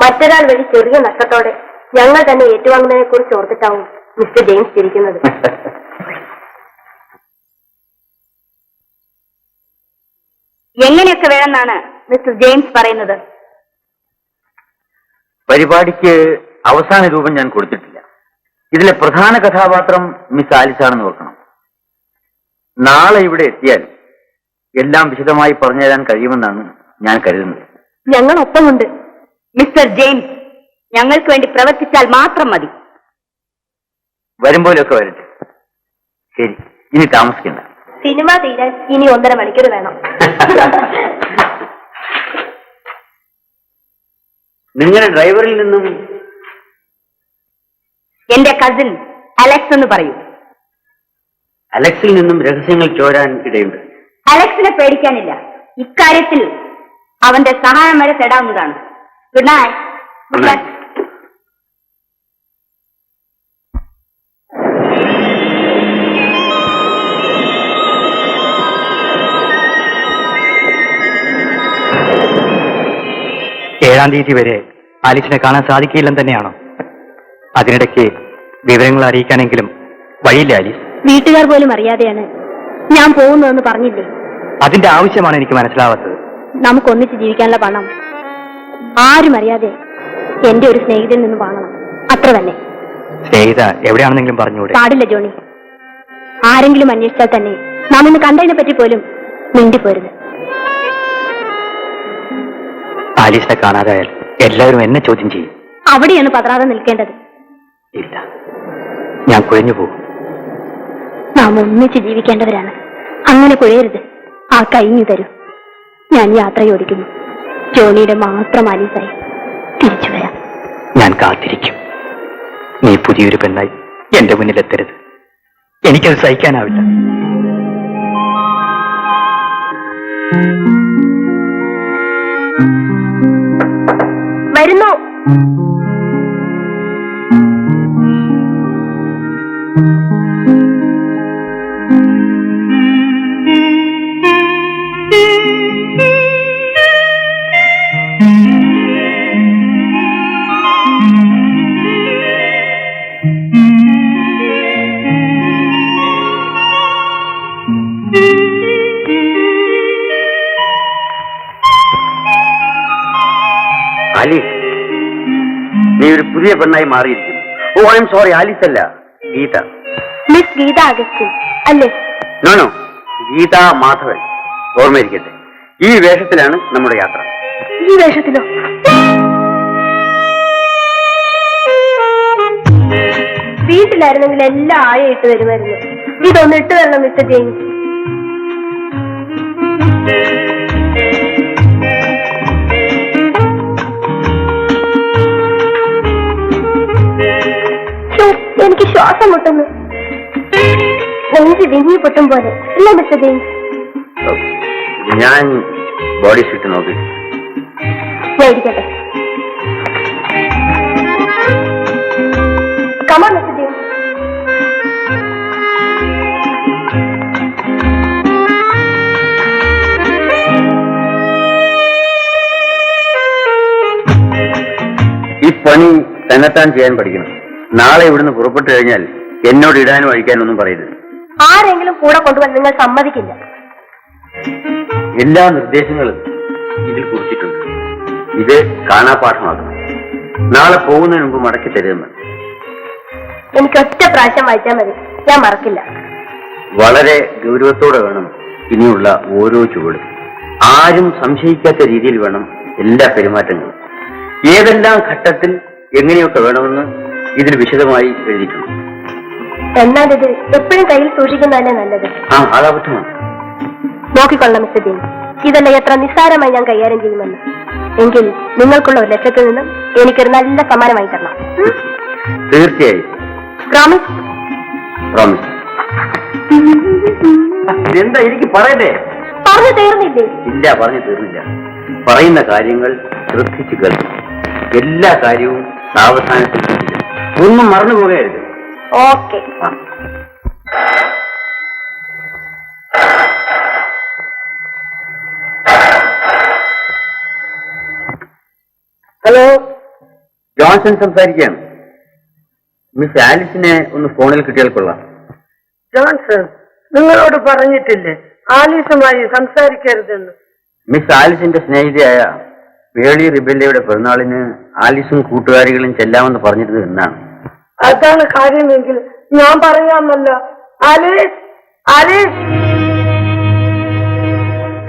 മറ്റൊരാൾ വഴി ചെറിയ നഷ്ടത്തോടെ ഞങ്ങൾ തന്നെ ഏറ്റുവാങ്ങുന്നതിനെ കുറിച്ച് ഓർത്തിട്ടാവും മിസ്റ്റർ ജെയിംസ് ചിരിക്കുന്നത്. എങ്ങനെയൊക്കെ വേണമെന്നാണ് മിസ്റ്റർ ജെയിംസ് പറയുന്നത്? പരിപാടിക്ക് അവസാന രൂപം ഞാൻ കൊടുത്തിട്ടില്ല. ഇതിലെ പ്രധാന കഥാപാത്രം മിസ് ആലിസ് ആണെന്ന് ഓർക്കണം. നാളെ ഇവിടെ എത്തിയാൽ എല്ലാം വിശദമായി പറഞ്ഞു തരാൻ കഴിയുമെന്നാണ് ഞാൻ കരുതുന്നത്. ഞങ്ങൾ ഒപ്പമുണ്ട് മിസ്റ്റർ ജെയിംസ്. ഞങ്ങൾക്ക് വേണ്ടി പ്രവർത്തിച്ചാൽ മാത്രം മതി. വരുമ്പോഴൊക്കെ വരട്ടെ. ശരി, ഇനി താമസിക്കണ്ട. സിനിമ തീരാൻ ഇനി 1.5 മണിക്കൂർ വേണം. നിങ്ങളുടെ ഡ്രൈവറിൽ നിന്നും എന്റെ കസിൻ അലക്സ് എന്ന് പറയൂ. അലക്സിൽ നിന്നും രഹസ്യങ്ങൾ ചോരാൻ ഇടയുണ്ട്. അലക്സിനെ പേടിക്കാനില്ല. ഇക്കാര്യത്തിൽ അവന്റെ സഹായം വരെ തേടാവുന്നതാണ്. Good night. Good night. ഏഴാം തീയതി വരെ ആലിസിനെ കാണാൻ സാധിക്കില്ലെന്ന് തന്നെയാണോ? അതിനിടയ്ക്ക് വിവരങ്ങൾ അറിയിക്കാനെങ്കിലും വഴിയില്ല ആലീസ്? വീട്ടുകാർ പോലും അറിയാതെയാണ് ഞാൻ പോകുന്നതെന്ന് പറഞ്ഞില്ലേ? അതിന്റെ ആവശ്യമാണ് എനിക്ക് മനസ്സിലാവാത്തത്. നമുക്കൊന്നിച്ച് ജീവിക്കാനുള്ള പണം ആരും അറിയാതെ എന്റെ ഒരു സ്നേഹിതയിൽ നിന്ന് വാങ്ങണം, അത്ര തന്നെ. സ്നേഹിത എവിടെയാണെന്നെങ്കിലും പറഞ്ഞുകൂടെ? പാടില്ല ജോണി. ആരെങ്കിലും അന്വേഷിച്ചാൽ തന്നെ നാം ഇന്ന് കണ്ടതിനെ പറ്റി പോലും മിണ്ടിപ്പോരുത്. ആലീസിനെ കാണാതായാൽ എല്ലാവരും എന്നെ ചോദ്യം ചെയ്യും. അവിടെയാണ് പതറാതെ നിൽക്കേണ്ടത്. ഇല്ല, ഞാൻ കുഴഞ്ഞു പോകും. നാം ഒന്നിച്ച് ജീവിക്കേണ്ടവരാണ്. അങ്ങനെ കുഴയരുത്. ആ കഴിഞ്ഞു തരൂ. ഞാൻ യാത്രയോടിക്കുന്നു. ജോണിയുടെ മാത്രം ആലീസായി തിരിച്ചു വരാം. ഞാൻ കാത്തിരിക്കും. നീ പുതിയൊരു പെണ്ണായി എന്റെ മുന്നിലെത്തരുത്. എനിക്കത് സഹിക്കാനാവില്ല. വരുന്നു. ആലീസ്, നീ ഒരു പുതിയ പെണ്ണായി മാറിയിരിക്കുന്നു. ഓ ഐ എം സോറി, ആലീസ് അല്ല, ഗീത. മിസ് ഗീത അഗസ്റ്റിൻ അല്ലേ? നോ, ഗീത മാധവൻ. ഓർമ്മയിരിക്കട്ടെ, ഈ വേഷത്തിലാണ് നമ്മുടെ യാത്ര. ഈ വേഷത്തിലോ? വീട്ടിലായിരുന്നെങ്കിൽ എല്ലാം ആയ ഇട്ട് വരുമായിരുന്നു. ഇതൊന്ന് ഇട്ട് തരണം മിസ്റ്റർ ജെയിംസ്. എനിക്ക് ശ്വാസം മുട്ടുന്നു. നെഞ്ച് വിങ്ങി പൊട്ടും പോലെ അല്ല മിസ്റ്റർ ജെയിംസ്? ഞാൻ ബോഡി സ്യൂട്ട് നോക്കി. ഞാൻ ഇരിക്കട്ടെ. Come on, Mr. James. ഈ പണി തന്നെത്താൻ ചെയ്യാൻ പഠിക്കണം. നാളെ ഇവിടുന്ന് പുറപ്പെട്ടു കഴിഞ്ഞാൽ എന്നോട് ഇടാനും അഴിക്കാനും ഒന്നും പറയരുത്. ആരെങ്കിലും കൂടെ കൊണ്ടുപോകാൻ നിങ്ങൾ സമ്മതിക്കില്ല. എല്ലാ നിർദ്ദേശങ്ങളും ഇതിൽ കുറിച്ചിട്ടുണ്ട്. ഇത് കാണാപാഠമാക്കണം. നാളെ പോകുന്നതിന് മുമ്പ് മടക്കി തരുമെന്ന്. എനിക്ക് ഒറ്റ പ്രാവശ്യം വായിച്ചാൽ മതി, ഞാൻ മറക്കില്ല. വളരെ ഗൗരവത്തോടെ വേണം ഇനിയുള്ള ഓരോ ചുവടും. ആരും സംശയിക്കാത്ത രീതിയിൽ വേണം എല്ലാ പെരുമാറ്റങ്ങളും. ഏതെല്ലാം ഘട്ടത്തിൽ എങ്ങനെയൊക്കെ വേണമെന്ന് ഇതിൽ വിശദമായി എഴുതിയിട്ടുണ്ട്. എന്നാൽ ഇത് എപ്പോഴും കയ്യിൽ സൂക്ഷിക്കുന്നതല്ലേ നല്ലത്. അതാപക്ഷമാണ്. നോക്കിക്കൊള്ളാം മിസ്റ്റർ ജെയിംസ്, ഇതെല്ലാം എത്ര നിസ്സാരമായി ഞാൻ കൈകാര്യം ചെയ്യുമെന്ന്. എങ്കിൽ നിങ്ങൾക്കുള്ള ഒരു ലക്ഷ്യത്തിൽ നിന്നും എനിക്കൊരു നല്ല സമ്മാനമായി തരണം. തീർച്ചയായും. പ്രോമിസ്? പ്രോമിസ്. എന്താ എനിക്ക് പറയണ്ടേ? പറഞ്ഞു തീർന്നില്ലേ? ഇല്ല, പറഞ്ഞു തീർന്നില്ല. പറയുന്ന കാര്യങ്ങൾ ശ്രദ്ധിച്ചു കേൾക്കും. എല്ലാ കാര്യവും സാവധാനത്തിൽ ശ്രദ്ധിക്കണം. ഒന്നും മറന്നു പോകരുത്. ഓക്കെ. ഹലോ, ജോൺസൺ സംസാരിക്കുകയാണ്. മിസ് ആലിസിനെ ഒന്ന് ഫോണിൽ കിട്ടിയാൽ കൊള്ളാം. ജോൺസൺ, നിങ്ങളോട് പറഞ്ഞിട്ടില്ലേ ആലീസുമായി സംസാരിക്കരുതെന്ന്? മിസ് ആലിസിന്റെ സ്നേഹിതയായ പേളി റിബെല്ലയുടെ പിറന്നാളിന് ആലിസും കൂട്ടുകാരികളും ചെല്ലാമെന്ന് പറഞ്ഞിരുന്നത് എന്നാണ്. അതാണ് കാര്യമെങ്കിൽ ഞാൻ പറയാമല്ലോ. Alice, Alice.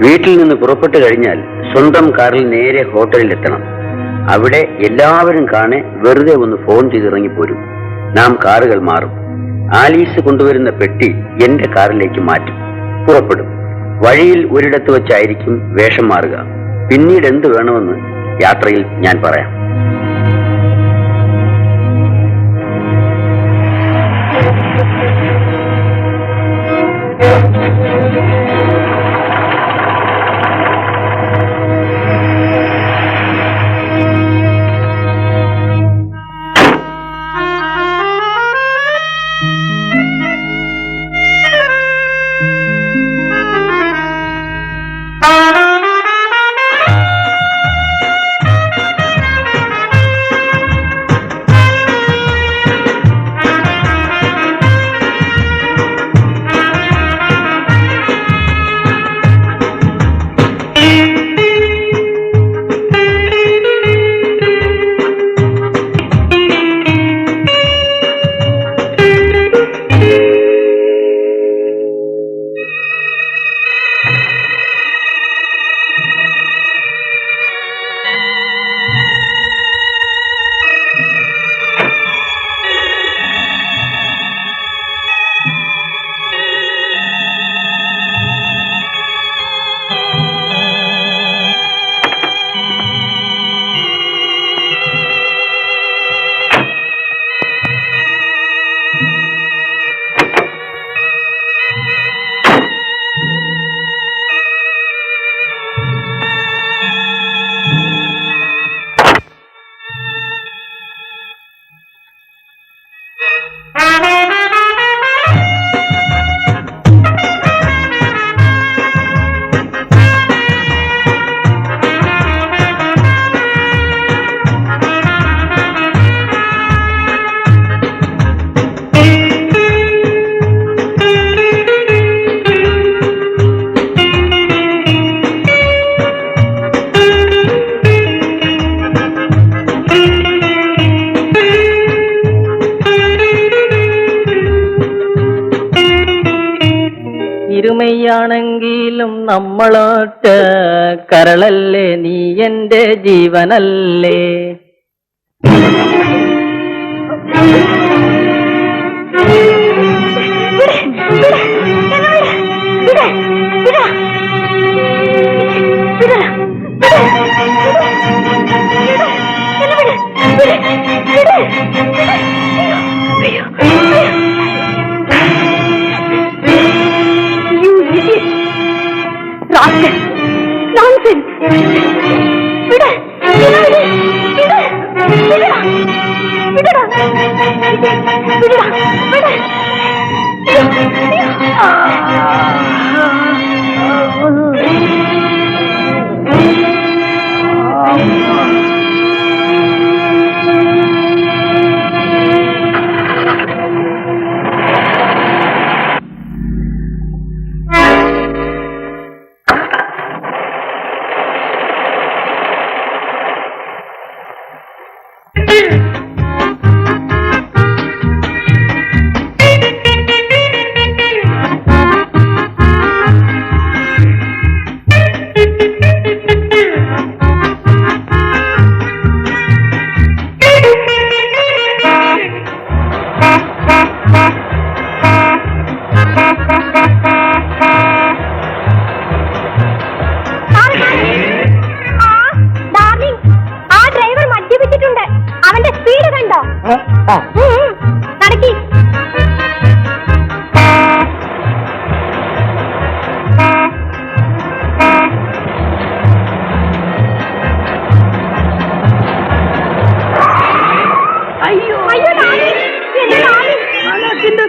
വീട്ടിൽ നിന്ന് പുറപ്പെട്ടു കഴിഞ്ഞാൽ സ്വന്തം കാറിൽ നേരെ ഹോട്ടലിൽ എത്തണം. അവിടെ എല്ലാവരും കാണെ വെറുതെ ഒന്ന് ഫോൺ ചെയ്തിറങ്ങിപ്പോരും. നാം കാറുകൾ മാറും. ആലീസ് കൊണ്ടുവരുന്ന പെട്ടി എന്റെ കാറിലേക്ക് മാറ്റും. പുറപ്പെടും. വഴിയിൽ ഒരിടത്ത് വെച്ചായിരിക്കും വേഷം മാറുക. പിന്നീട് എന്ത് വേണമെന്ന് യാത്രയിൽ ഞാൻ പറയാം. മെയ്യാണെങ്കിലും നമ്മളൊറ്റ കരളല്ലേ, നീ എന്റെ ജീവനല്ലേ.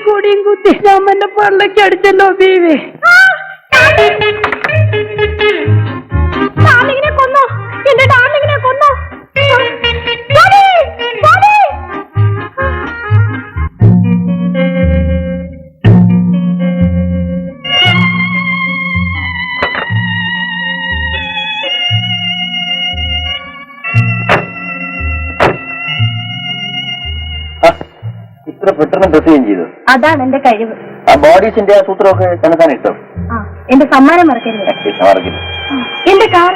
കൂടിയും കുത്തി രാമന്റെ പള്ളക്ക് അടിച്ചല്ലോ ബീവി. ഡാർലിങ്ങിനെ കൊന്നോ, എന്റെ ഡാർലിങ്ങിനെ കൊന്നോ. ഇത്ര പെട്ടെന്ന് പ്രത്യേകം ചെയ്തു. അതാണ് എന്റെ കഴിവ്. ആ ബോഡീസിന്റെ ആ സൂത്രമൊക്കെ തന്നെത്താൻ ഇട്ടോ. എന്റെ സമ്മാനം മറക്കരുത്. മറക്കില്ല. എന്റെ കാർ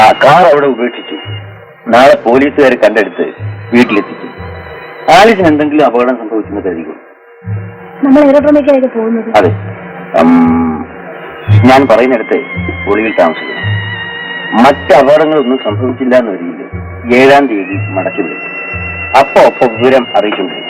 ആ കാർ അവിടെ ഉപേക്ഷിച്ചു. നാളെ പോലീസുകാർ കണ്ടെടുത്ത് വീട്ടിലെത്തിച്ചു. ആലിസിന് എന്തെങ്കിലും അപകടം സംഭവിച്ചെന്ന് കരുതിക്കും. നമ്മൾ എയറോഡ്രോമിലേക്കാണ് പോകുന്നത്. അതെ, ഞാൻ പറയുന്നിടത്ത് ഒളിയിൽ താമസിക്കുന്നു. മറ്റ് അപകടങ്ങളൊന്നും സംഭവിച്ചില്ല എന്ന് വരില്ല. 7-ാം തീയതി മടക്കി വിളിക്കും. അപ്പൊ വിവരം അറിയിച്ചുകൊണ്ടിരിക്കും.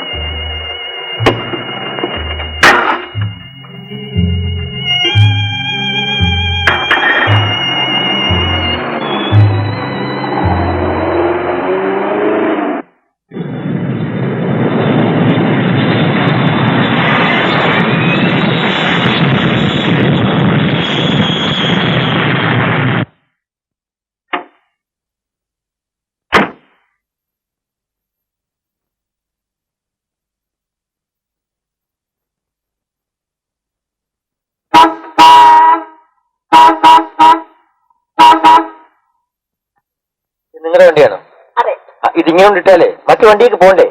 നിങ്ങളുടെ വണ്ടിയാണോ? അതെ. ഇതിങ്ങനെ ഇട്ടാലേ മറ്റു വണ്ടിക്ക് പോകണ്ടേ?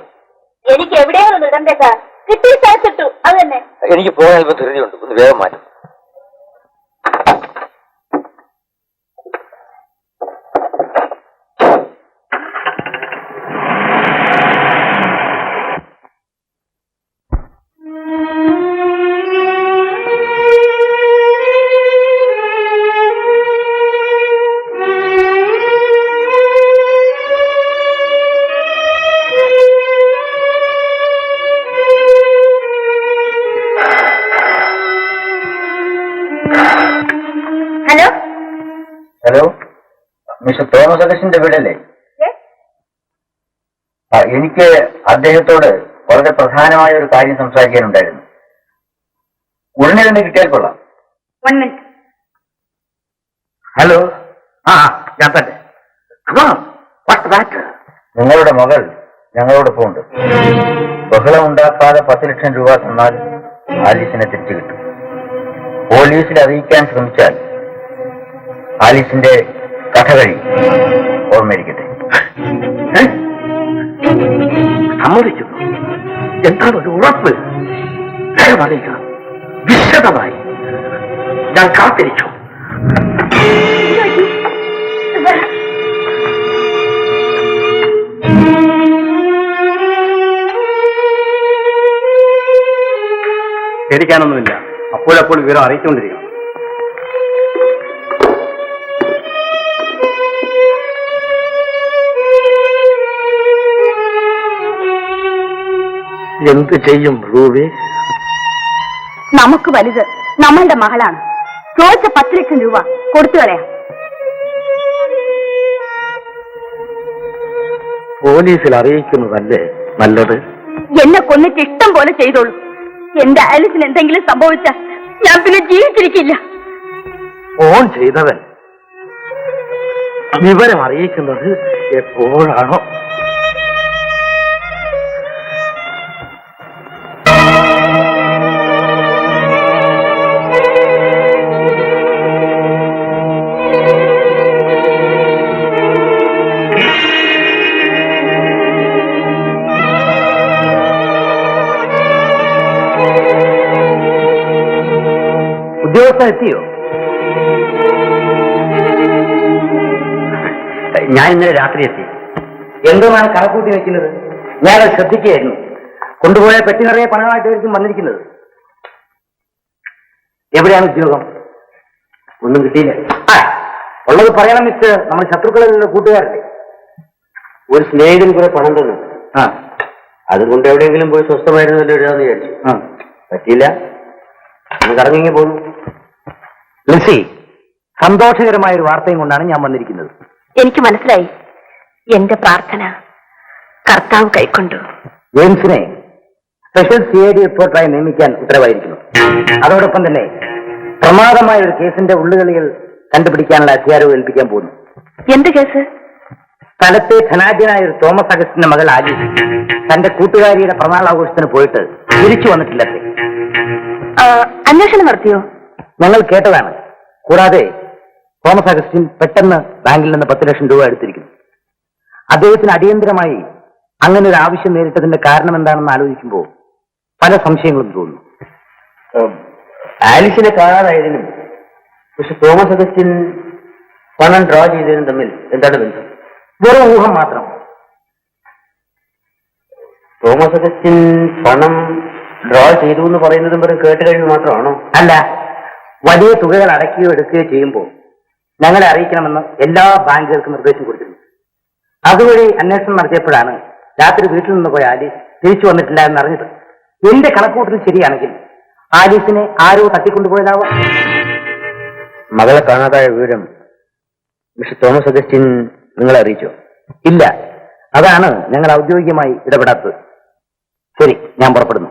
എനിക്ക് എവിടെയാണ് ഇടണ്ടേ സാർ? കിട്ടിയ സ്ഥലത്തിട്ടു, അത് തന്നെ. എനിക്ക് പോകാൻ അല്പം ധൃതിയുണ്ട്, ഒന്ന് വേഗം മാറ്റും. ഹലോ, മിസ്റ്റർ തോമസ് അഗസ്റ്റിന്റെ വീടല്ലേ? എനിക്ക് അദ്ദേഹത്തോട് വളരെ പ്രധാനമായ ഒരു കാര്യം സംസാരിക്കാനുണ്ടായിരുന്നു. ഉടനെ തന്നെ കിട്ടിയാൽ കൊള്ളാം. ഹലോ, ഞാൻ തന്നെ. നിങ്ങളുടെ മകൾ ഞങ്ങളോടൊപ്പം ഉണ്ട്. ബഹളം ഉണ്ടാക്കാതെ 10 ലക്ഷം രൂപ തന്നാൽ ആലീസിനെ തിരിച്ചു കിട്ടും. പോലീസിൽ അറിയിക്കാൻ ശ്രമിച്ചാൽ ആലീസിന്റെ കഥ കഴിയും. ഓർമ്മയിരിക്കട്ടെ. സമ്മതിച്ചു. എന്താണ് ഒരു ഉറപ്പ്? ദയവായി വിശദമായി. ഞാൻ കാത്തിരിക്കും. പേടിക്കാനൊന്നുമില്ല. അപ്പോഴപ്പോൾ വിവരം അറിയിച്ചുകൊണ്ടിരിക്കണം. എന്ത് ചെയ്യും റൂബി? നമുക്ക് വലുത് നമ്മളുടെ മകളാണ്. ചോദിച്ച 10 ലക്ഷം രൂപ കൊടുത്തു കളയാം. പോലീസിൽ അറിയിക്കുന്നതല്ലേ നല്ലത്? എന്നെ കൊന്നിട്ട് ഇഷ്ടം പോലെ ചെയ്തോളൂ. എന്റെ ആലിസിന് എന്തെങ്കിലും സംഭവിച്ചാൽ ഞാൻ പിന്നെ ജീവിച്ചിരിക്കില്ല. ഫോൺ ചെയ്തവൻ വിവരം അറിയിക്കുന്നത് എപ്പോഴാണോ? ഉദ്യോഗസ്ഥൻ എത്തിയോ? ഞാൻ ഇന്നലെ രാത്രി എത്തി. എന്തുമാണ് കണക്കൂട്ടി വെക്കുന്നത്? ഞാനത് ശ്രദ്ധിക്കുകയായിരുന്നു. കൊണ്ടുപോയ പെട്ടി നിറയെ പണമായിട്ടായിരിക്കും വന്നിരിക്കുന്നത്. എവിടെയാണ് ഉദ്യോഗം? ഒന്നും കിട്ടിയില്ല. ഉള്ളത് പറയണം മിസ്റ്റർ. നമ്മൾ ശത്രുക്കളിലുള്ള കൂട്ടുകാരല്ലേ? ഒരു സ്നേഹിതൻ കുറെ പണം തന്നു. ആ, അതുകൊണ്ട് എവിടെയെങ്കിലും പോയി സ്വസ്ഥമായിരുന്നല്ലോ എഴുതാന്ന് വിചാരിച്ചു. പറ്റിയില്ല. ഒന്ന് കറങ്ങി പോന്നു. ലിസി, സന്തോഷകരമായ ഒരു വാർത്തയും കൊണ്ടാണ് ഞാൻ വന്നിരിക്കുന്നത്. എനിക്ക് മനസ്സിലായി. എന്റെ പ്രാർത്ഥന കർത്താവ് കൈക്കൊണ്ടു. ജെയിംസിനെ സ്പെഷ്യൽ CID റിപ്പോർട്ടറായി നിയമിക്കാൻ ഉത്തരവായിരിക്കുന്നു. അതോടൊപ്പം തന്നെ പ്രമാദമായ ഒരു കേസിന്റെ ഉള്ളുകളികൾ കണ്ടുപിടിക്കാനുള്ള അധികാരവും ഏൽപ്പിക്കാൻ പോകുന്നു. എന്ത് കേസ്? സ്ഥലത്തെ ധനാഢ്യനായ ഒരു തോമസ് അഗസ്റ്റിന്റെ മകൾ ആലിസ് തന്റെ കൂട്ടുകാരിയുടെ പിറന്നാൾ ആഘോഷത്തിന് പോയിട്ട് തിരിച്ചു വന്നിട്ടില്ലത്രേ. അന്വേഷണം നടത്തിയോ? ഞങ്ങൾ കേട്ടതാണ്. കൂടാതെ തോമസ് അഗസ്റ്റിൻ പെട്ടെന്ന് ബാങ്കിൽ നിന്ന് 10 ലക്ഷം രൂപ എടുത്തിരിക്കുന്നു. അദ്ദേഹത്തിന് അടിയന്തരമായി അങ്ങനെ ഒരു ആവശ്യം നേരിട്ടതിന്റെ കാരണം എന്താണെന്ന് ആലോചിക്കുമ്പോൾ പല സംശയങ്ങളും തോന്നുന്നു. ആലിസിനെ കാണാതായതിനും പക്ഷെ തോമസ് അഗസ്റ്റിൻ പണം ഡ്രോ ചെയ്തതിനും തമ്മിൽ എന്താണ് ബന്ധം? വെറും ഊഹം മാത്രം. തോമസ് അഗസ്റ്റിൻ പണം ഡ്രോ ചെയ്തു എന്ന് പറയുന്നതും വെറും കേട്ട് കഴിഞ്ഞ് മാത്രമാണോ? അല്ല, വലിയ തുകകൾ അടയ്ക്കുകയോ എടുക്കുകയോ ചെയ്യുമ്പോൾ ഞങ്ങളെ അറിയിക്കണമെന്ന് എല്ലാ ബാങ്കുകൾക്കും നിർദ്ദേശം കൊടുത്തിരുന്നു. അതുവഴി അന്വേഷണം നടത്തിയപ്പോഴാണ് രാത്രി വീട്ടിൽ നിന്ന് പോയ ആലീസ് തിരിച്ചു വന്നിട്ടില്ല എന്നറിഞ്ഞത്. എന്റെ കണക്കൂട്ടൽ ശരിയാണെങ്കിൽ ആലീസിനെ ആരോ തട്ടിക്കൊണ്ടുപോയതാവാം. മകളെ കാണാതായ വിവരം മിസ്റ്റർ തോമസ് അഗസ്റ്റിൻ നിങ്ങളെ അറിയിച്ചോ? ഇല്ല, അതാണ് ഞങ്ങൾ ഔദ്യോഗികമായി ഇടപെടാത്തത്. ശരി, ഞാൻ പുറപ്പെടുന്നു.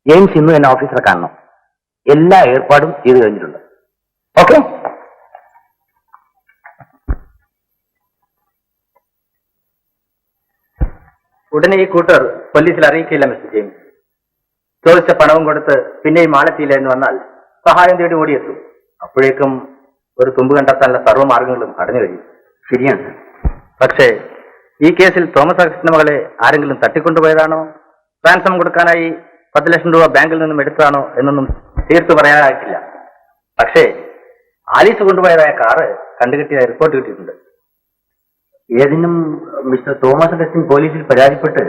ജെയിംസ് ഇന്ന് എന്നെ ഓഫീസറെ കാണണം. എല്ലാ ഏർപ്പാടും ചെയ്തു കഴിഞ്ഞിട്ടുണ്ട്. ഓക്കെ? ഉടനെ ഈ കൂട്ടർ പോലീസിൽ അറിയിക്കില്ല മിസ്റ്റർ ജെയിംസ്. ചോദിച്ച പണവും കൊടുത്ത് പിന്നെയും ആളെത്തിയില്ല എന്ന് വന്നാൽ സഹായം തേടി ഓടിയെത്തും. അപ്പോഴേക്കും ഒരു തുമ്പ് കണ്ടെത്താനുള്ള സർവ്വമാർഗങ്ങളും അടഞ്ഞു കഴിയും. ശരിയാണ്. പക്ഷേ ഈ കേസിൽ തോമസ് അഗസ്റ്റിന്റെ മകളെ ആരെങ്കിലും തട്ടിക്കൊണ്ടുപോയതാണോ, ട്രാൻസം കൊടുക്കാനായി 10 ലക്ഷം രൂപ ബാങ്കിൽ നിന്നും എടുത്തതാണോ എന്നൊന്നും തീർത്തു പറയാനായിട്ടില്ല. പക്ഷേ ആലീസ് കൊണ്ടുപോയതായ കാറ് കണ്ടുകിട്ടിയ റിപ്പോർട്ട് കിട്ടിയിട്ടുണ്ട്. ഏതിനും മിസ്റ്റർ തോമസ് അഗസ്റ്റിൻ പോലീസിൽ പരാതിപ്പെട്ട്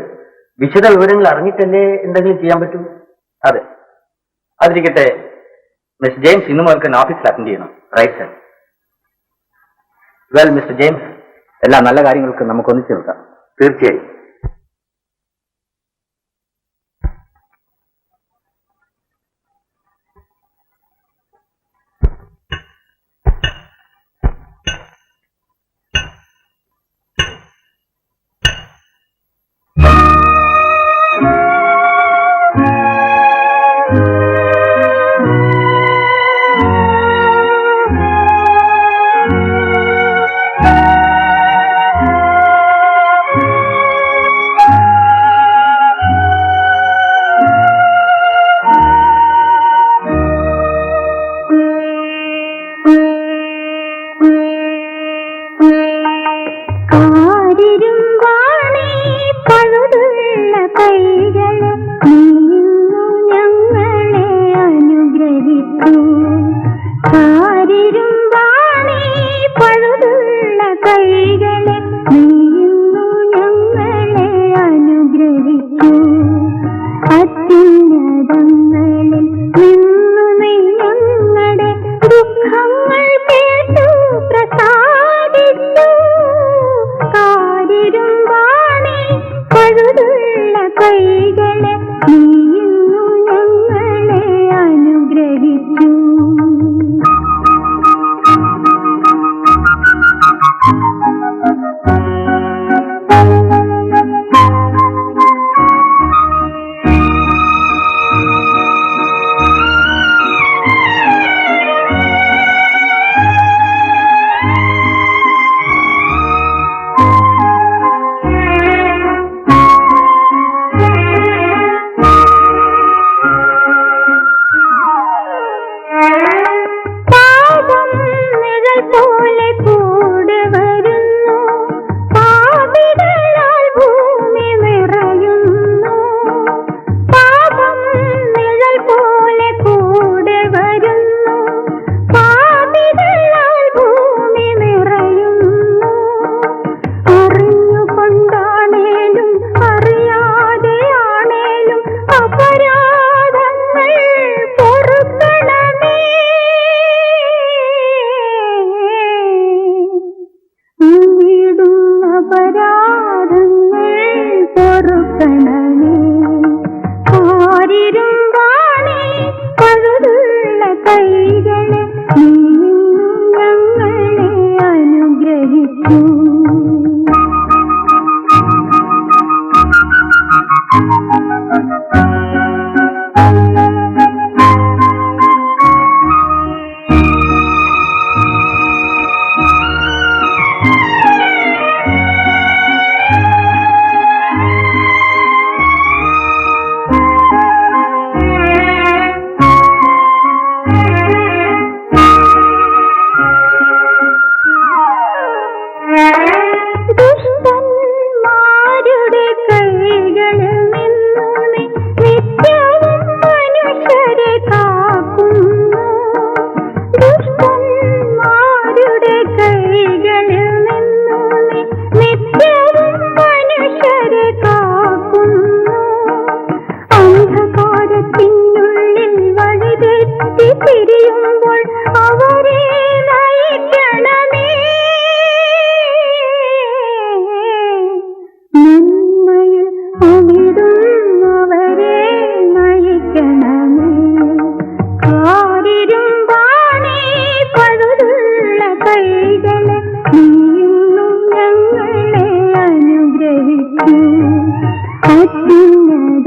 വിശദ വിവരങ്ങൾ അറിഞ്ഞിട്ടല്ലേ എന്തെങ്കിലും ചെയ്യാൻ പറ്റൂ? അതെ. അതിരിക്കട്ടെ, മിസ്റ്റർ ജെയിംസ് ഇന്നു മുതൽക്ക് ഓഫീസിൽ അറ്റൻഡ് ചെയ്യണം. Right sir. Well mister James, എല്ലാ നല്ല കാര്യങ്ങൾക്കും നമുക്ക് ഒന്നിച്ചു നിൽക്കാം. തീർച്ചയായും.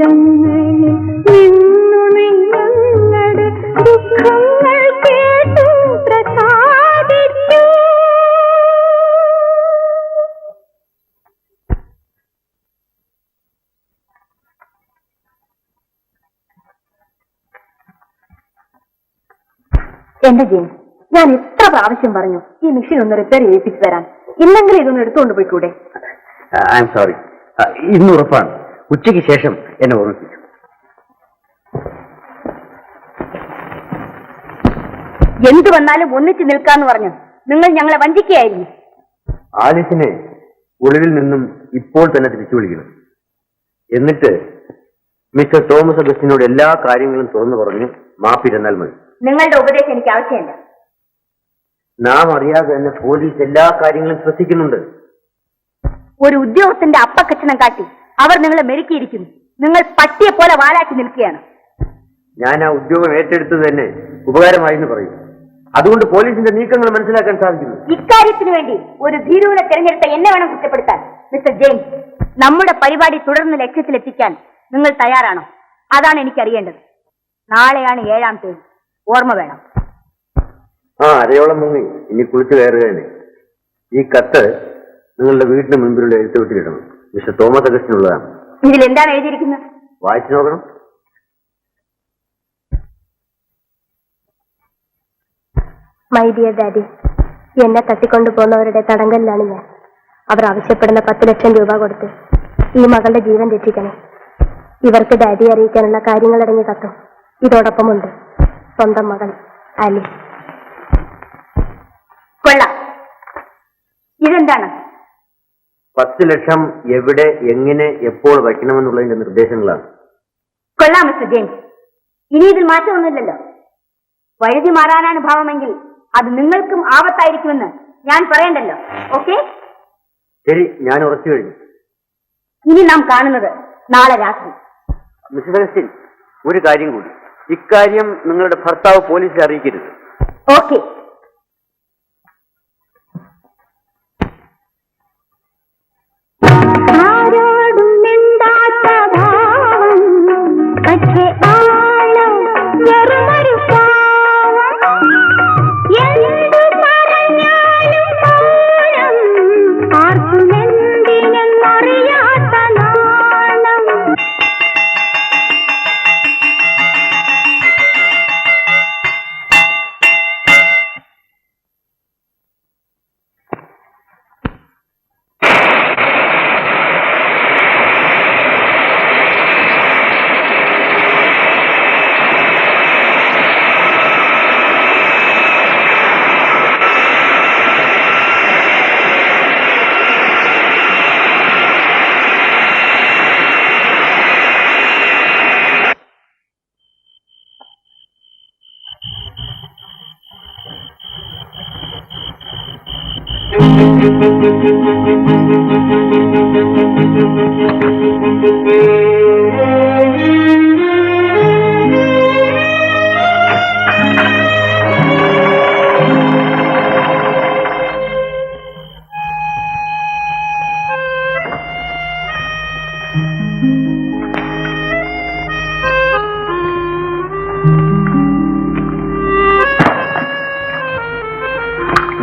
തീരങ്ങളിൽ നിന്നു ഞങ്ങളുടെ ദുഃഖങ്ങൾ കേട്ടു പ്രസാദിച്ചു. എന്റെ ജെയിംസ്, ഞാൻ എത്ര പ്രാവശ്യം പറഞ്ഞു ഈ മെഷീൻ ഒന്ന് റിപ്പയർ ചെയ്യിപ്പിച്ചു തരാൻ. ഇന്നെങ്കിലും ഇതൊന്ന് എടുത്തുകൊണ്ട് പോയിക്കൂടെ? I am sorry. ഇന്ന് ഉറപ്പാണ്. ഉച്ചയ്ക്ക് ശേഷം എന്നെ ഓർമ്മിപ്പിച്ചു. എന്തു വന്നാലും ഒന്നിച്ചു നിൽക്കാന്ന് പറഞ്ഞു നിങ്ങൾ ഞങ്ങളെ വഞ്ചിക്കുകയായിരുന്നു. ആലിസിനെ ഒളിവിൽ നിന്നും ഇപ്പോൾ തന്നെ തിരിച്ചു വിളിക്കണം. എന്നിട്ട് മിസ്റ്റർ തോമസ് അഗസ്റ്റിനോട് എല്ലാ കാര്യങ്ങളും തുറന്നു പറഞ്ഞു മാപ്പിരുന്നാൽ മതി. നിങ്ങളുടെ ഉപദേശം എനിക്ക് ആവശ്യമില്ല. നാം അറിയാതെ തന്നെ പോലീസ് എല്ലാ കാര്യങ്ങളും ശ്രദ്ധിക്കുന്നുണ്ട്. ഒരു ഉദ്യോഗത്തിന്റെ അപ്പക്കച്ചനം കാട്ടി അവർ നിങ്ങളെ മെരുക്കിയിരിക്കുന്നു. നിങ്ങൾ പട്ടിയെ പോലെ വാലാട്ടി നിൽക്കുകയാണ്. ഞാൻ ആ ഉദ്യോഗം ഏറ്റെടുത്തത് തന്നെ ഉപകാരമായി എന്ന് പറയും. അതുകൊണ്ട് പോലീസിന്റെ നീക്കങ്ങൾ മനസ്സിലാക്കാൻ സാധിക്കുന്നു. ഇക്കാര്യത്തിന് വേണ്ടി ഒരു ധീരൂനെ തിരഞ്ഞെടുത്ത എന്നെ വേണം കുറ്റപ്പെടുത്താൻ. മിസ്റ്റർ ജെയിംസ്, നമ്മുടെ പരിപാടി തുടർന്ന് ലക്ഷ്യത്തിലെത്തിക്കാൻ നിങ്ങൾ തയ്യാറാണോ? അതാണ് എനിക്കറിയേണ്ടത്. നാളെയാണ് 7-ാം തീയതി. ഓർമ്മ വേണം. അരയോളം മുങ്ങി ഇനി കുളിച്ചു കയറുകയാണ്. ഈ കത്ത് നിങ്ങളുടെ വീടിന് മുൻപിലുള്ള എഴുത്തുവിട്ടിലിടണം. Mister Thomas അഗസ്റ്റിനുള്ളതാണ്. ഇതിൽ എന്താണ് എഴുതിയിരിക്കുന്നത്? വായിച്ചു നോക്കണം. മൈ ഡിയർ ഡാഡി, എന്നെ തട്ടിക്കൊണ്ടുപോകുന്നവരുടെ തടങ്കലിലാണ് ഞാൻ. അവർ ആവശ്യപ്പെടുന്ന 10 ലക്ഷം രൂപ കൊടുത്ത് ഈ മകളുടെ ജീവൻ രക്ഷിക്കണം. ഇവർക്ക് ഡാഡിയെ അറിയിക്കാനുള്ള കാര്യങ്ങളടങ്ങിയ കത്തും ഇതോടൊപ്പമുണ്ട്. സ്വന്തം മകൾ ആലിസ്. കൊള്ളാം. ഇതെന്താണ്? 10 ലക്ഷം എവിടെ, എങ്ങനെ, എപ്പോൾ വയ്ക്കണമെന്നുള്ളതിന്റെ നിർദ്ദേശങ്ങളാണ്. കൊള്ളാം മിസ്റ്റർ ജെയിംസ്. ഇനി ഇതിൽ മാറ്റമൊന്നുമില്ലല്ലോ. വഴുതി മാറാനാണ് ഭാവമെങ്കിൽ അത് നിങ്ങൾക്കും ആപത്തായിരിക്കുമെന്ന് ഞാൻ പറയണ്ടല്ലോ. ഓക്കെ, ശരി, ഞാൻ ഉറച്ചു കഴിഞ്ഞു. ഇനി നാം കാണുന്നത് നാളെ രാത്രി. മിസ്റ്റർ അഗസ്റ്റിൻ, ഒരു കാര്യം കൂടി. ഇക്കാര്യം നിങ്ങളുടെ ഭർത്താവ് പോലീസിൽ അറിയിക്കരുത്. ഓക്കെ. ആരോടും മിണ്ടാത്ത ഭാവം, പക്ഷേ ആളോ വെറുമൊരു പാവം. എന്തു പറഞ്ഞാലും മൗനം, ആർക്കും എന്തിനെന്നറിയാത്ത നാണം.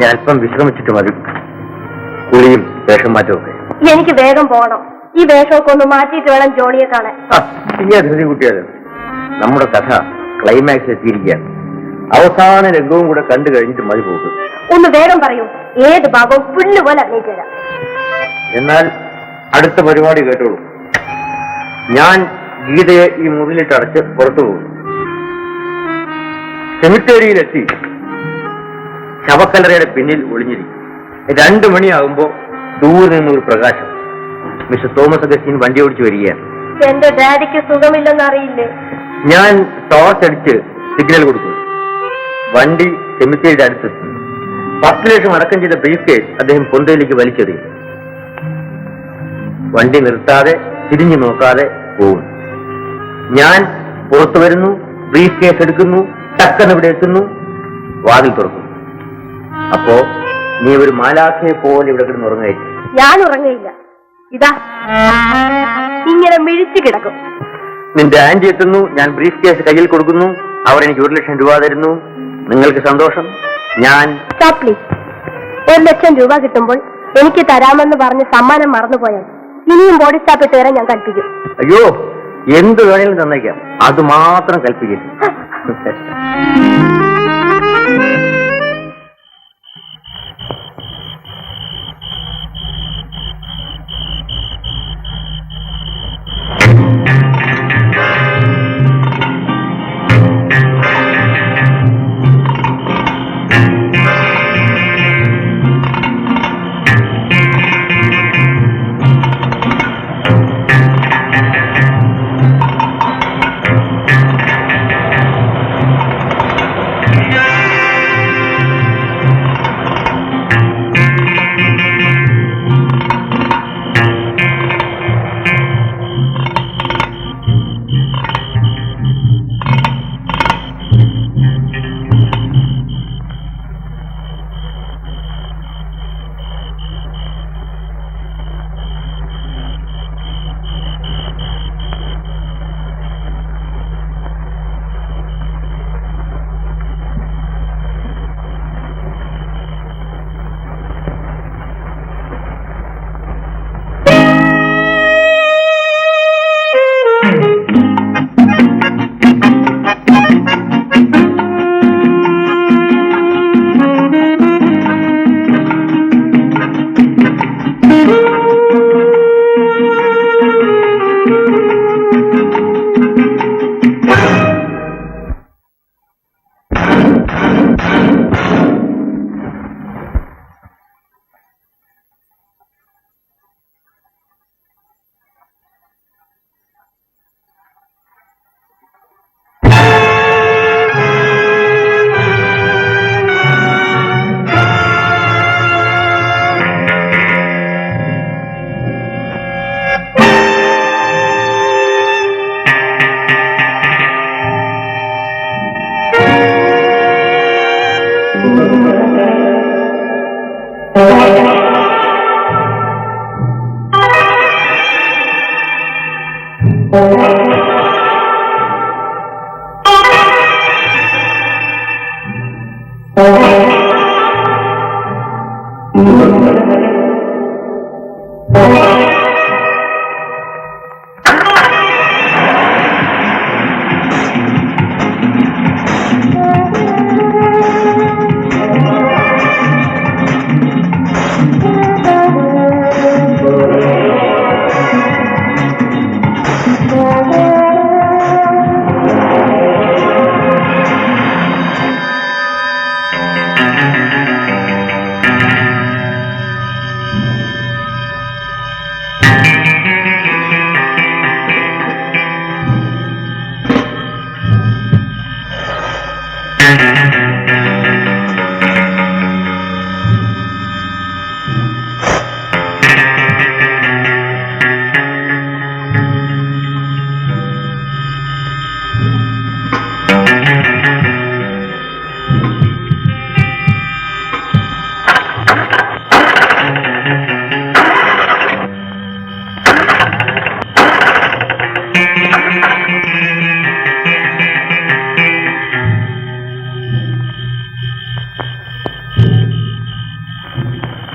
ഞാൻ അല്പം വിശ്രമിച്ചിട്ട് മതി. കുളിയും വേഷം മാറ്റമൊക്കെ. എനിക്ക് വേഗം പോകണം. ഈ വേഷമൊക്കെ ഒന്ന് മാറ്റിയിട്ട് വേണം ജോണിയെ കാണാൻ. ഇനി ധൃതി കൂട്ടിയാൽ നമ്മുടെ കഥ ക്ലൈമാക്സ് എത്തിയിരിക്കുകയാണ്. അവസാന രംഗവും കൂടെ കണ്ടു കഴിഞ്ഞിട്ട് മതി പോകും. ഒന്ന് വേഗം പറയൂ. ഏത് ഭാഗവും പുല്ല് പോലെ അഭിനയിച്ചു തരാം. എന്നാൽ അടുത്ത പരിപാടി കേട്ടോളൂ. ഞാൻ ഗീതയെ ഈ മുറിയിലിട്ട് അടച്ച് പുറത്തു പോകും. സെമിത്തേരിയിലെത്തി ശവക്കല്ലറയുടെ പിന്നിൽ ഒളിഞ്ഞിരിക്കും. 2 മണിയാകുമ്പോ ദൂരെ നിന്നൊരു പ്രകാശം. മിസ്റ്റർ തോമസ് അഗസ്റ്റിൻ വണ്ടി ഓടിച്ചു വരികയാണ്. എന്റെ ഡാഡിക്ക് സുഖമില്ലെന്ന് അറിയില്ലേ? ഞാൻ ടോർച്ച് അടിച്ച് സിഗ്നൽ കൊടുക്കുന്നു. വണ്ടി സെമിത്തേരിയുടെ അടുത്തെത്തി. 10 ലക്ഷം അടക്കം ചെയ്ത ബ്രീഫ് കേസ് അദ്ദേഹം പൊന്തയിലേക്ക് വലിച്ചെറിയും. വണ്ടി നിർത്താതെ തിരിഞ്ഞു നോക്കാതെ പോകും. ഞാൻ പുറത്തു വരുന്നു, ബ്രീഫ് കേസ് എടുക്കുന്നു, ടക്കന്ന് ഇവിടെ എത്തുന്നു, വാതിൽ തുറക്കുന്നു. അപ്പോ നീ ഒരു മാലാഖയെ പോലെ ഇവിടെ കിടന്ന് ഉറങ്ങായിരിക്കും. ഞാൻ ഉറങ്ങയില്ല. ഇതാ ഇങ്ങനെ മിഴിച്ചു കിടക്കും. നിന്റെ ആന്റി എത്തുന്നു, ഞാൻ ബ്രീഫ് കേസ് കയ്യിൽ കൊടുക്കുന്നു, അവർ എനിക്ക് 1 ലക്ഷം രൂപ തരുന്നു. നിങ്ങൾക്ക് സന്തോഷം. ഞാൻ സ്റ്റോപ്പ് പ്ലീസ്. 1 ലക്ഷം രൂപ കിട്ടുമ്പോൾ എനിക്ക് തരാമെന്ന് പറഞ്ഞ് സമ്മാനം മറന്നുപോയാൽ ഇനിയും ബോഡി സ്റ്റാപ്പ് ഇട്ട് തരാൻ ഞാൻ കൽപ്പിക്കും. അയ്യോ, എന്ത് വേണേലും തന്നേക്കാം, അത് മാത്രം കൽപ്പിക്കില്ല.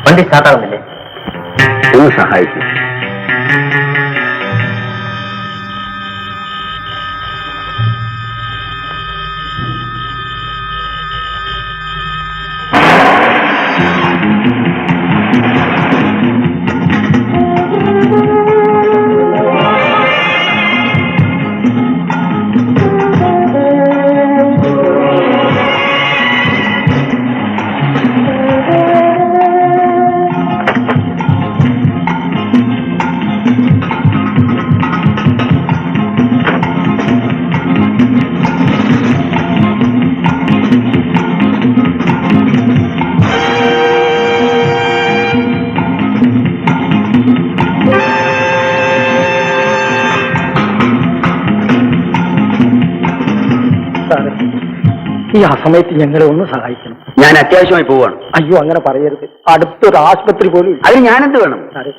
വണ്ടി സ്റ്റാർട്ടാകുന്നില്ലേ? ഒന്ന് സഹായിക്കും. ഈ ആ സമയത്ത് ഞങ്ങളെ ഒന്ന് സഹായിക്കണം. ഞാൻ അത്യാവശ്യമായി പോവാണ്. അയ്യോ, അങ്ങനെ പറയരുത്. അടുത്തൊരു ആശുപത്രി പോലും ഇല്ല. അതിന് ഞാനെന്ത് വേണം? സാറേ,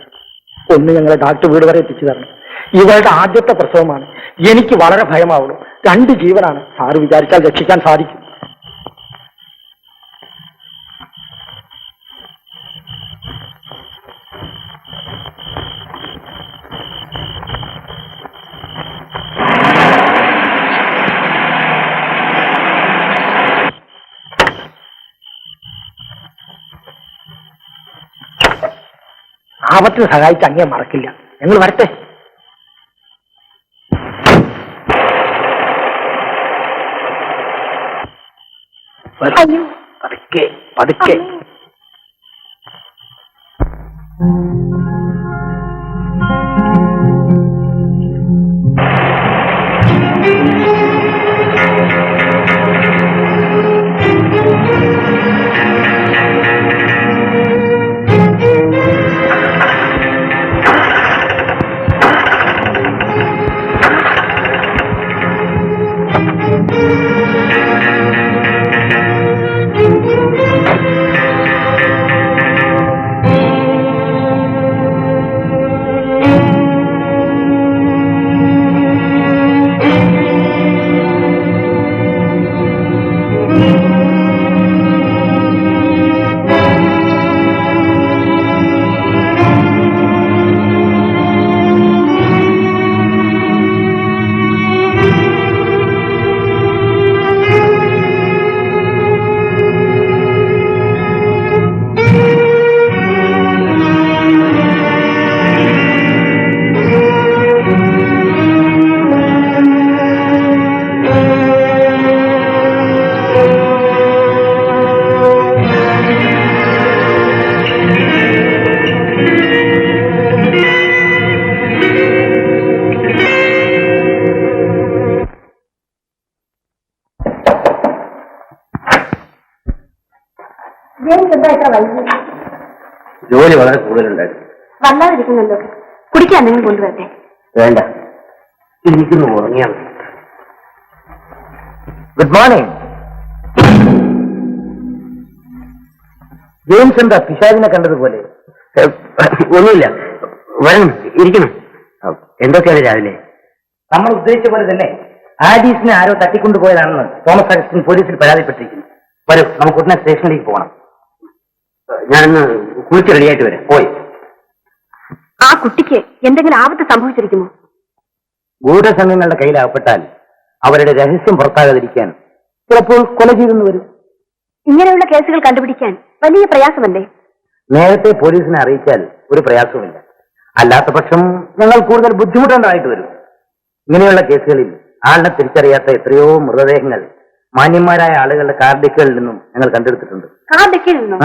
ഒന്ന് ഞങ്ങളെ ഡാക്ടർ വീട് വരെ എത്തിച്ചു തരണം. ഇവളുടെ ആദ്യത്തെ പ്രസവമാണ്. എനിക്ക് വളരെ ഭയമാവുന്നു. 2 ജീവനാണ്. സാറ് വിചാരിച്ചാൽ രക്ഷിക്കാൻ സാധിക്കും. ആപത്തിന് സഹായിച്ച് അങ്ങേ മറക്കില്ല. ഞങ്ങൾ വരട്ടെ. പതുക്കെ പതുക്കെ. ജോലി വളരെ കൂടുതലുണ്ടായിരുന്നു. വല്ലാതിരിക്കുന്നല്ലോ. കുടിക്കാൻ എന്തെങ്കിലും കൊണ്ടുവരട്ടെ? വേണ്ട, എനിക്കൊന്ന് ഉറങ്ങിയാൽ. Good morning. ജെയിംസ് എന്താ പിശാചിനെ കണ്ടതുപോലെ? ഒന്നുമില്ല, വരണം, ഇരിക്കണം. എന്തൊക്കെയാണ് രാവിലെ? നമ്മൾ ഉദ്ദേശിച്ച പോലെ തന്നെ ആലീസിനെ ആരോ തട്ടിക്കൊണ്ടുപോയതാണെന്ന് തോമസ് അഗസ്റ്റിൻ പോലീസിൽ പരാതിപ്പെട്ടിരിക്കുന്നു. വരൂ, നമുക്ക് ഉടനെ സ്റ്റേഷനിലേക്ക് പോകണം. ഞാനൊന്ന് കുളിച്ച് റെഡിയായിട്ട് വരാം. പോയി. ആ കുട്ടിക്ക് എന്തെങ്കിലും ആപത്ത് സംഭവിച്ചിരിക്കുമോ? ഗൂഢസംഘങ്ങളുടെ കയ്യിലാകപ്പെട്ടാൽ അവരുടെ രഹസ്യം പുറത്താകാതിരിക്കാൻ ചിലപ്പോൾ കൊല ചെയ്തെന്ന് വരും. ഇങ്ങനെയുള്ള കേസുകൾ കണ്ടുപിടിക്കാൻ വലിയ പ്രയാസമല്ലേ? നേരത്തെ പോലീസിനെ അറിയിച്ചാൽ ഒരു പ്രയാസവുമില്ല. അല്ലാത്ത പക്ഷം ഞങ്ങൾ കൂടുതൽ ബുദ്ധിമുട്ടേണ്ടതായിട്ട് വരും. ഇങ്ങനെയുള്ള കേസുകളിൽ ആളിനെ തിരിച്ചറിയാത്ത എത്രയോ മൃതദേഹങ്ങൾ മാന്യന്മാരായ ആളുകളുടെ കാർ ഡിക്കുകളിൽ നിന്നും ഞങ്ങൾ കണ്ടെടുത്തിട്ടുണ്ട്. കാർ ഡിക്കിൽ നിന്നോ?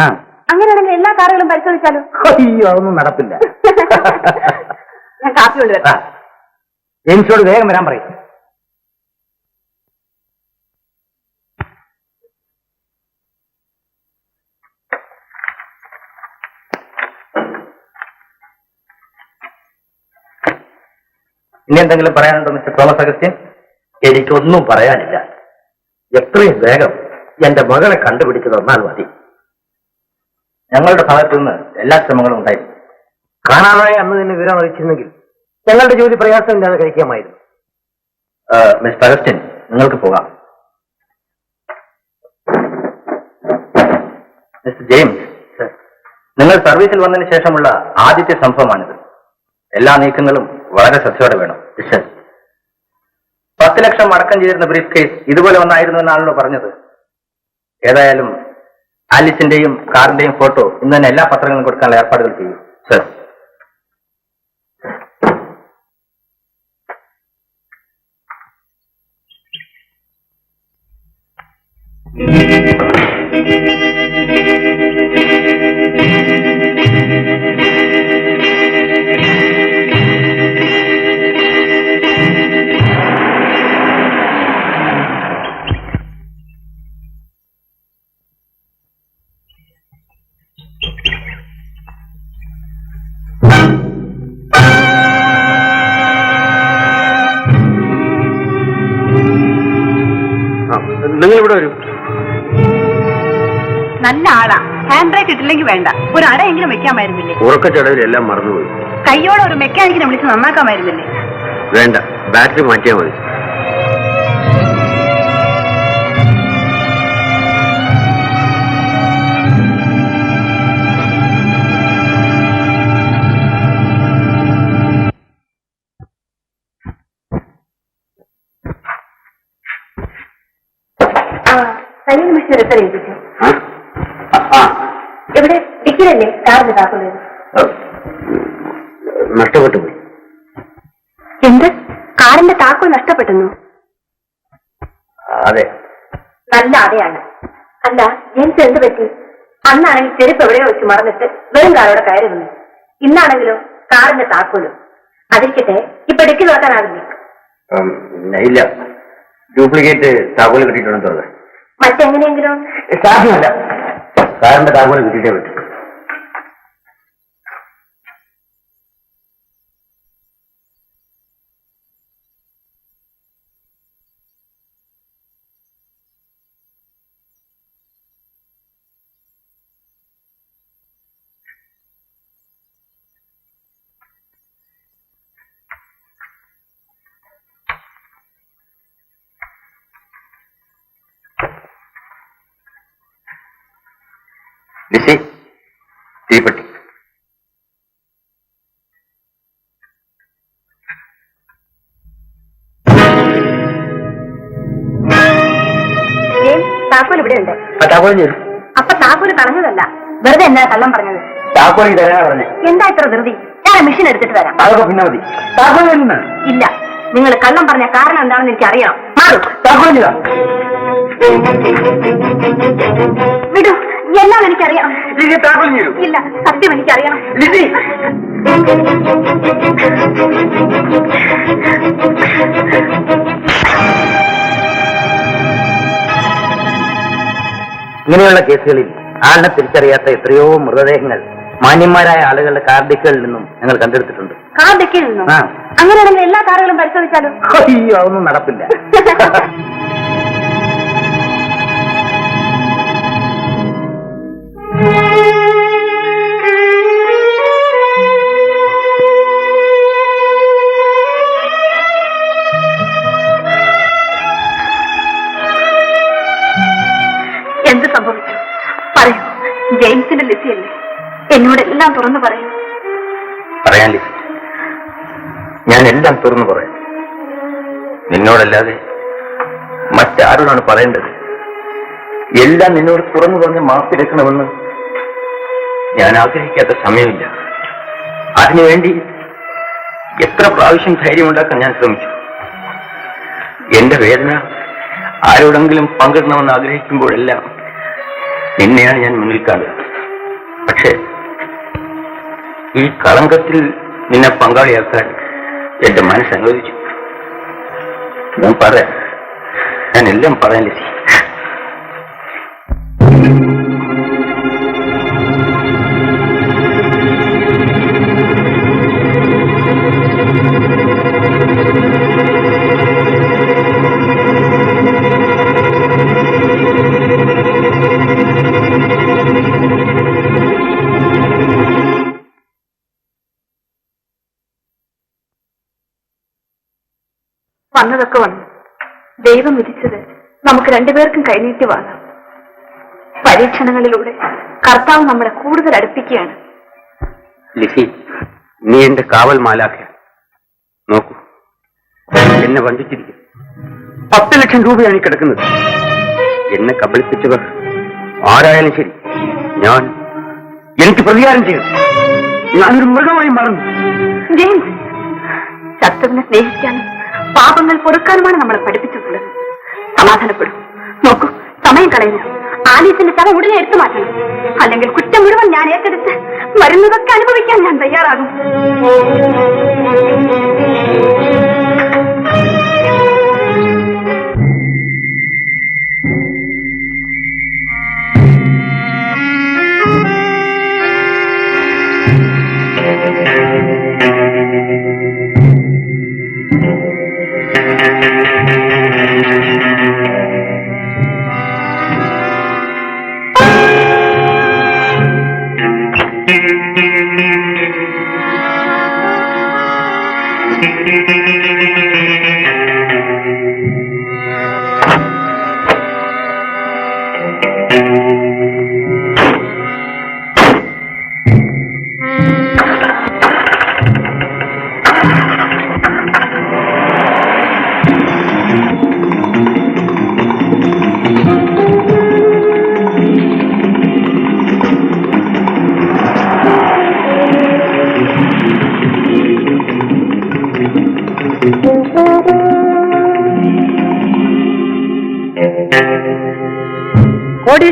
അങ്ങനെയാണെങ്കിൽ എല്ലാ കാറുകളും പരിശോധിച്ചാലോ? അയ്യോ, അതൊന്നും നടപ്പില്ല. ഞാൻ കാപ്പി കൊണ്ടുവരാം. ജെയിംസോട് വേഗം വരാൻ പറയും. ഇനി എന്തെങ്കിലും പറയാനുണ്ടോ മിസ്റ്റർ തോമസ് അഗസ്റ്റിൻ? എനിക്കൊന്നും പറയാനില്ല. എത്രയും വേഗം എന്റെ മകളെ കണ്ടുപിടിച്ചു തന്നാൽ മതി. ഞങ്ങളുടെ ഭാഗത്തു നിന്ന് എല്ലാ ശ്രമങ്ങളും ഉണ്ടായിരുന്നു. കാണാതായ അന്ന് തന്നെ വിവരം അറിയിച്ചിരുന്നെങ്കിൽ ഞങ്ങളുടെ ജോലി പ്രയാസമില്ലാതെ കഴിക്കാമായിരുന്നു. മിസ്റ്റർ അഗസ്റ്റിൻ, നിങ്ങൾക്ക് പോകാം. മിസ്റ്റർ ജെയിംസ്, നിങ്ങൾ സർവീസിൽ വന്നതിന് ശേഷമുള്ള ആദ്യത്തെ സംഭവമാണിത്. എല്ലാ നീക്കങ്ങളും വളരെ ശ്രദ്ധയോടെ വേണം. 10 ലക്ഷം അടക്കം ചെയ്തിരുന്ന ബ്രീഫ് കേസ് ഇതുപോലെ ഒന്നായിരുന്നു എന്നാണല്ലോ പറഞ്ഞത്. ഏതായാലും ആലിസിന്റെയും കാറിന്റെയും ഫോട്ടോ ഇന്ന് തന്നെ എല്ലാ പത്രങ്ങളും കൊടുക്കാനുള്ള ഏർപ്പാടുകൾ ചെയ്യും സർ. നിങ്ങൾ ഇവിടെ വരൂ. നല്ല ആളാ. ഹാൻഡ് ബ്രേക്ക് ഇട്ടില്ലെങ്കിൽ വേണ്ട, ഒരു അടയെങ്കിലും വെക്കാമായിരുന്നില്ലേ? ഉറക്കച്ചടവിൽ എല്ലാം മറന്നുപോയി. കയ്യോടെ ഒരു മെക്കാനിക്കിനെ വിളിച്ച് നന്നാക്കാമായിരുന്നില്ലേ? വേണ്ട, ബാറ്ററി മാറ്റിയാൽ മതി. സലീം മിസ്റ്റർ എത്ര ഏൽപ്പിച്ചു? ആ, എവിടെ ഡിക്കിലല്ലേ കാറിന് താക്കുന്നത്? നഷ്ടപ്പെട്ടു പോയി. എന്ത്? കാറിന്റെ താക്കോൽ നഷ്ടപ്പെട്ടെന്നു? അതെ. നല്ല അതെയാണ്. അല്ല, ജെയിംസ് എന്ത് പറ്റി? അന്നാണെങ്കിൽ ചെരുപ്പ് എവിടെയോ വെച്ച് മറന്നിട്ട് വെറും കാറോടെ കയറി വന്നു. ഇന്നാണെങ്കിലോ കാറിന്റെ താക്കോലും. അതിരിക്കട്ടെ, ഇപ്പൊ ഡിക്കി നോക്കാനാവില്ലേ? ഇല്ല, ഡ്യൂപ്ലിക്കേറ്റ് താക്കോല് കിട്ടിയിട്ടുണ്ടെന്ന് തോന്നുന്നത്. മറ്റെങ്ങനെയെങ്കിലും സാധ്യമല്ല, കാറിന്റെ താക്കോല് കിട്ടിയിട്ടേ പറ്റും. ലിസി, തീപ്പെട്ടി. താക്കോൽ ഇവിടെ ഉണ്ട്. താക്കോലും ചേരും. അപ്പൊ താക്കോല് കളഞ്ഞതല്ല, വെറുതെ എന്നാ കള്ളം പറഞ്ഞത്? താക്കോലി തരാനാ പറഞ്ഞേ. എന്താ ഇത്ര ധൃതി? ഞാൻ മെഷീൻ എടുത്തിട്ട് വരാം. അതൊക്കെ പിന്നെ മതി. താക്കോൽ ഇല്ല, നിങ്ങൾ കള്ളം പറഞ്ഞ കാരണം എന്താണെന്ന് എനിക്ക് അറിയണം. മാറും. താക്കോലില്ല. വിടൂ, എല്ലാം എനിക്കറിയാം. താക്കോൽ ചേരും. ഇല്ല, സത്യം എനിക്കറിയണം. ലിസി, ഇങ്ങനെയുള്ള കേസുകളിൽ ആളിനെ തിരിച്ചറിയാത്ത എത്രയോ മൃതദേഹങ്ങൾ മാന്യന്മാരായ ആളുകളുടെ കാർഡിക്കുകളിൽ നിന്നും ഞങ്ങൾ കണ്ടെടുത്തിട്ടുണ്ട്. കാർഡിക്കിൽ നിന്നും? ആ. അങ്ങനെയാണെങ്കിൽ എല്ലാ കാറുകളും പരിശോധിച്ചാലോ? അയ്യോ, അതൊന്നും നടപ്പില്ല. എന്ത് സംഭവിച്ചു? പറയൂ. ജെയിംസിന്റെ ലിസിയല്ലേ? എന്നോടെല്ലാം തുറന്നു പറയൂ. പറയാൻ ലിസി, ഞാൻ എല്ലാം തുറന്നു പറയാം. നിന്നോടല്ലാതെ മറ്റാരോടാണ് പറയേണ്ടത്? എല്ലാം നിന്നോട് തുറന്നു പറഞ്ഞ് മാപ്പിലെക്കണമെന്ന് ഞാൻ ആഗ്രഹിക്കാത്ത സമയമില്ല. അതിനുവേണ്ടി എത്ര പ്രാവശ്യം ധൈര്യമുണ്ടാക്കാൻ ഞാൻ ശ്രമിച്ചു. എന്റെ വേദന ആരോടെങ്കിലും പങ്കിടണമെന്ന് ആഗ്രഹിക്കുമ്പോഴെല്ലാം നിന്നെയാണ് ഞാൻ മുന്നിൽ കാണുന്നത്. പക്ഷേ ഈ കളങ്കത്തിൽ നിന്നെ പങ്കാളിയാക്കാൻ എന്റെ മനസ്സ് അനുവദിച്ചു. ഞാൻ എല്ലാം പറയാൻ ലിസി. വന്നതൊക്കെ വന്നു. ദൈവം വിധിച്ചത് നമുക്ക് രണ്ടുപേർക്കും കൈനീട്ടി വാങ്ങാം. പരീക്ഷണങ്ങളിലൂടെ കർത്താവ് നമ്മളെ കൂടുതൽ അടുപ്പിക്കുകയാണ്. ലിസി, നീ എന്റെ കാവൽ മാലാഖ. നോക്കൂ, എന്നെ വഞ്ചിച്ചിരിക്കും. 10 ലക്ഷം രൂപയാണ് ഈ കിടക്കുന്നത്. എന്നെ കബളിപ്പിച്ചവർ ആരായാലും ശരി, എനിക്ക് പ്രതികാരം ചെയ്യും. ഞാനൊരു മൃഗമായി മാറുന്നു. ജെയിംസ്, ശത്രുവിനെ സ്നേഹിക്കാനും പാപങ്ങൾ പൊറുക്കാനുമാണ് നമ്മളെ പഠിപ്പിച്ചിട്ടുള്ളത്. സമാധാനപ്പെടും. നോക്കൂ, സമയം കളയുന്നു. ആലീസിന്റെ ശവം ഉടനെ എടുത്തു മാറ്റണം. അല്ലെങ്കിൽ കുറ്റം മുഴുവൻ ഞാൻ ഏറ്റെടുത്ത് വരുന്നതൊക്കെ അനുഭവിക്കാൻ ഞാൻ തയ്യാറാകും.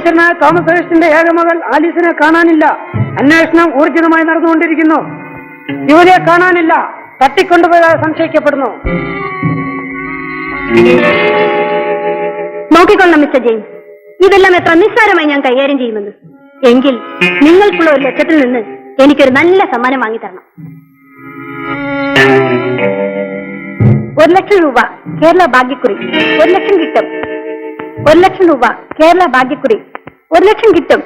കോടീശ്വരനായ തോമസ് അഗസ്റ്റിന്റെ ഏകമകൾ ആലീസിനെ കാണാനില്ല. അന്വേഷണം ഊർജിതമായി നടന്നുകൊണ്ടിരിക്കുന്നു. യുവതിയെ കാണാനില്ല. തട്ടിക്കൊണ്ടുപോയതായി സംശയിക്കപ്പെടുന്നു. നോക്കിക്കൊള്ളാം മിസ്റ്റർ ജെയിംസ്, ഇതെല്ലാം എത്ര നിസ്സാരമായി ഞാൻ കൈകാര്യം ചെയ്യുമെന്ന്. എങ്കിൽ നിങ്ങൾക്കുള്ള ഒരു ലക്ഷത്തിൽ നിന്ന് എനിക്കൊരു നല്ല സമ്മാനം വാങ്ങിത്തരണം. 1,00,000 രൂപ കേരള ഭാഗ്യക്കുറി. 1,00,000 കിട്ടും. 1,00,000 രൂപ കേരള ഭാഗ്യക്കുറി. 1,00,000 കിട്ടും.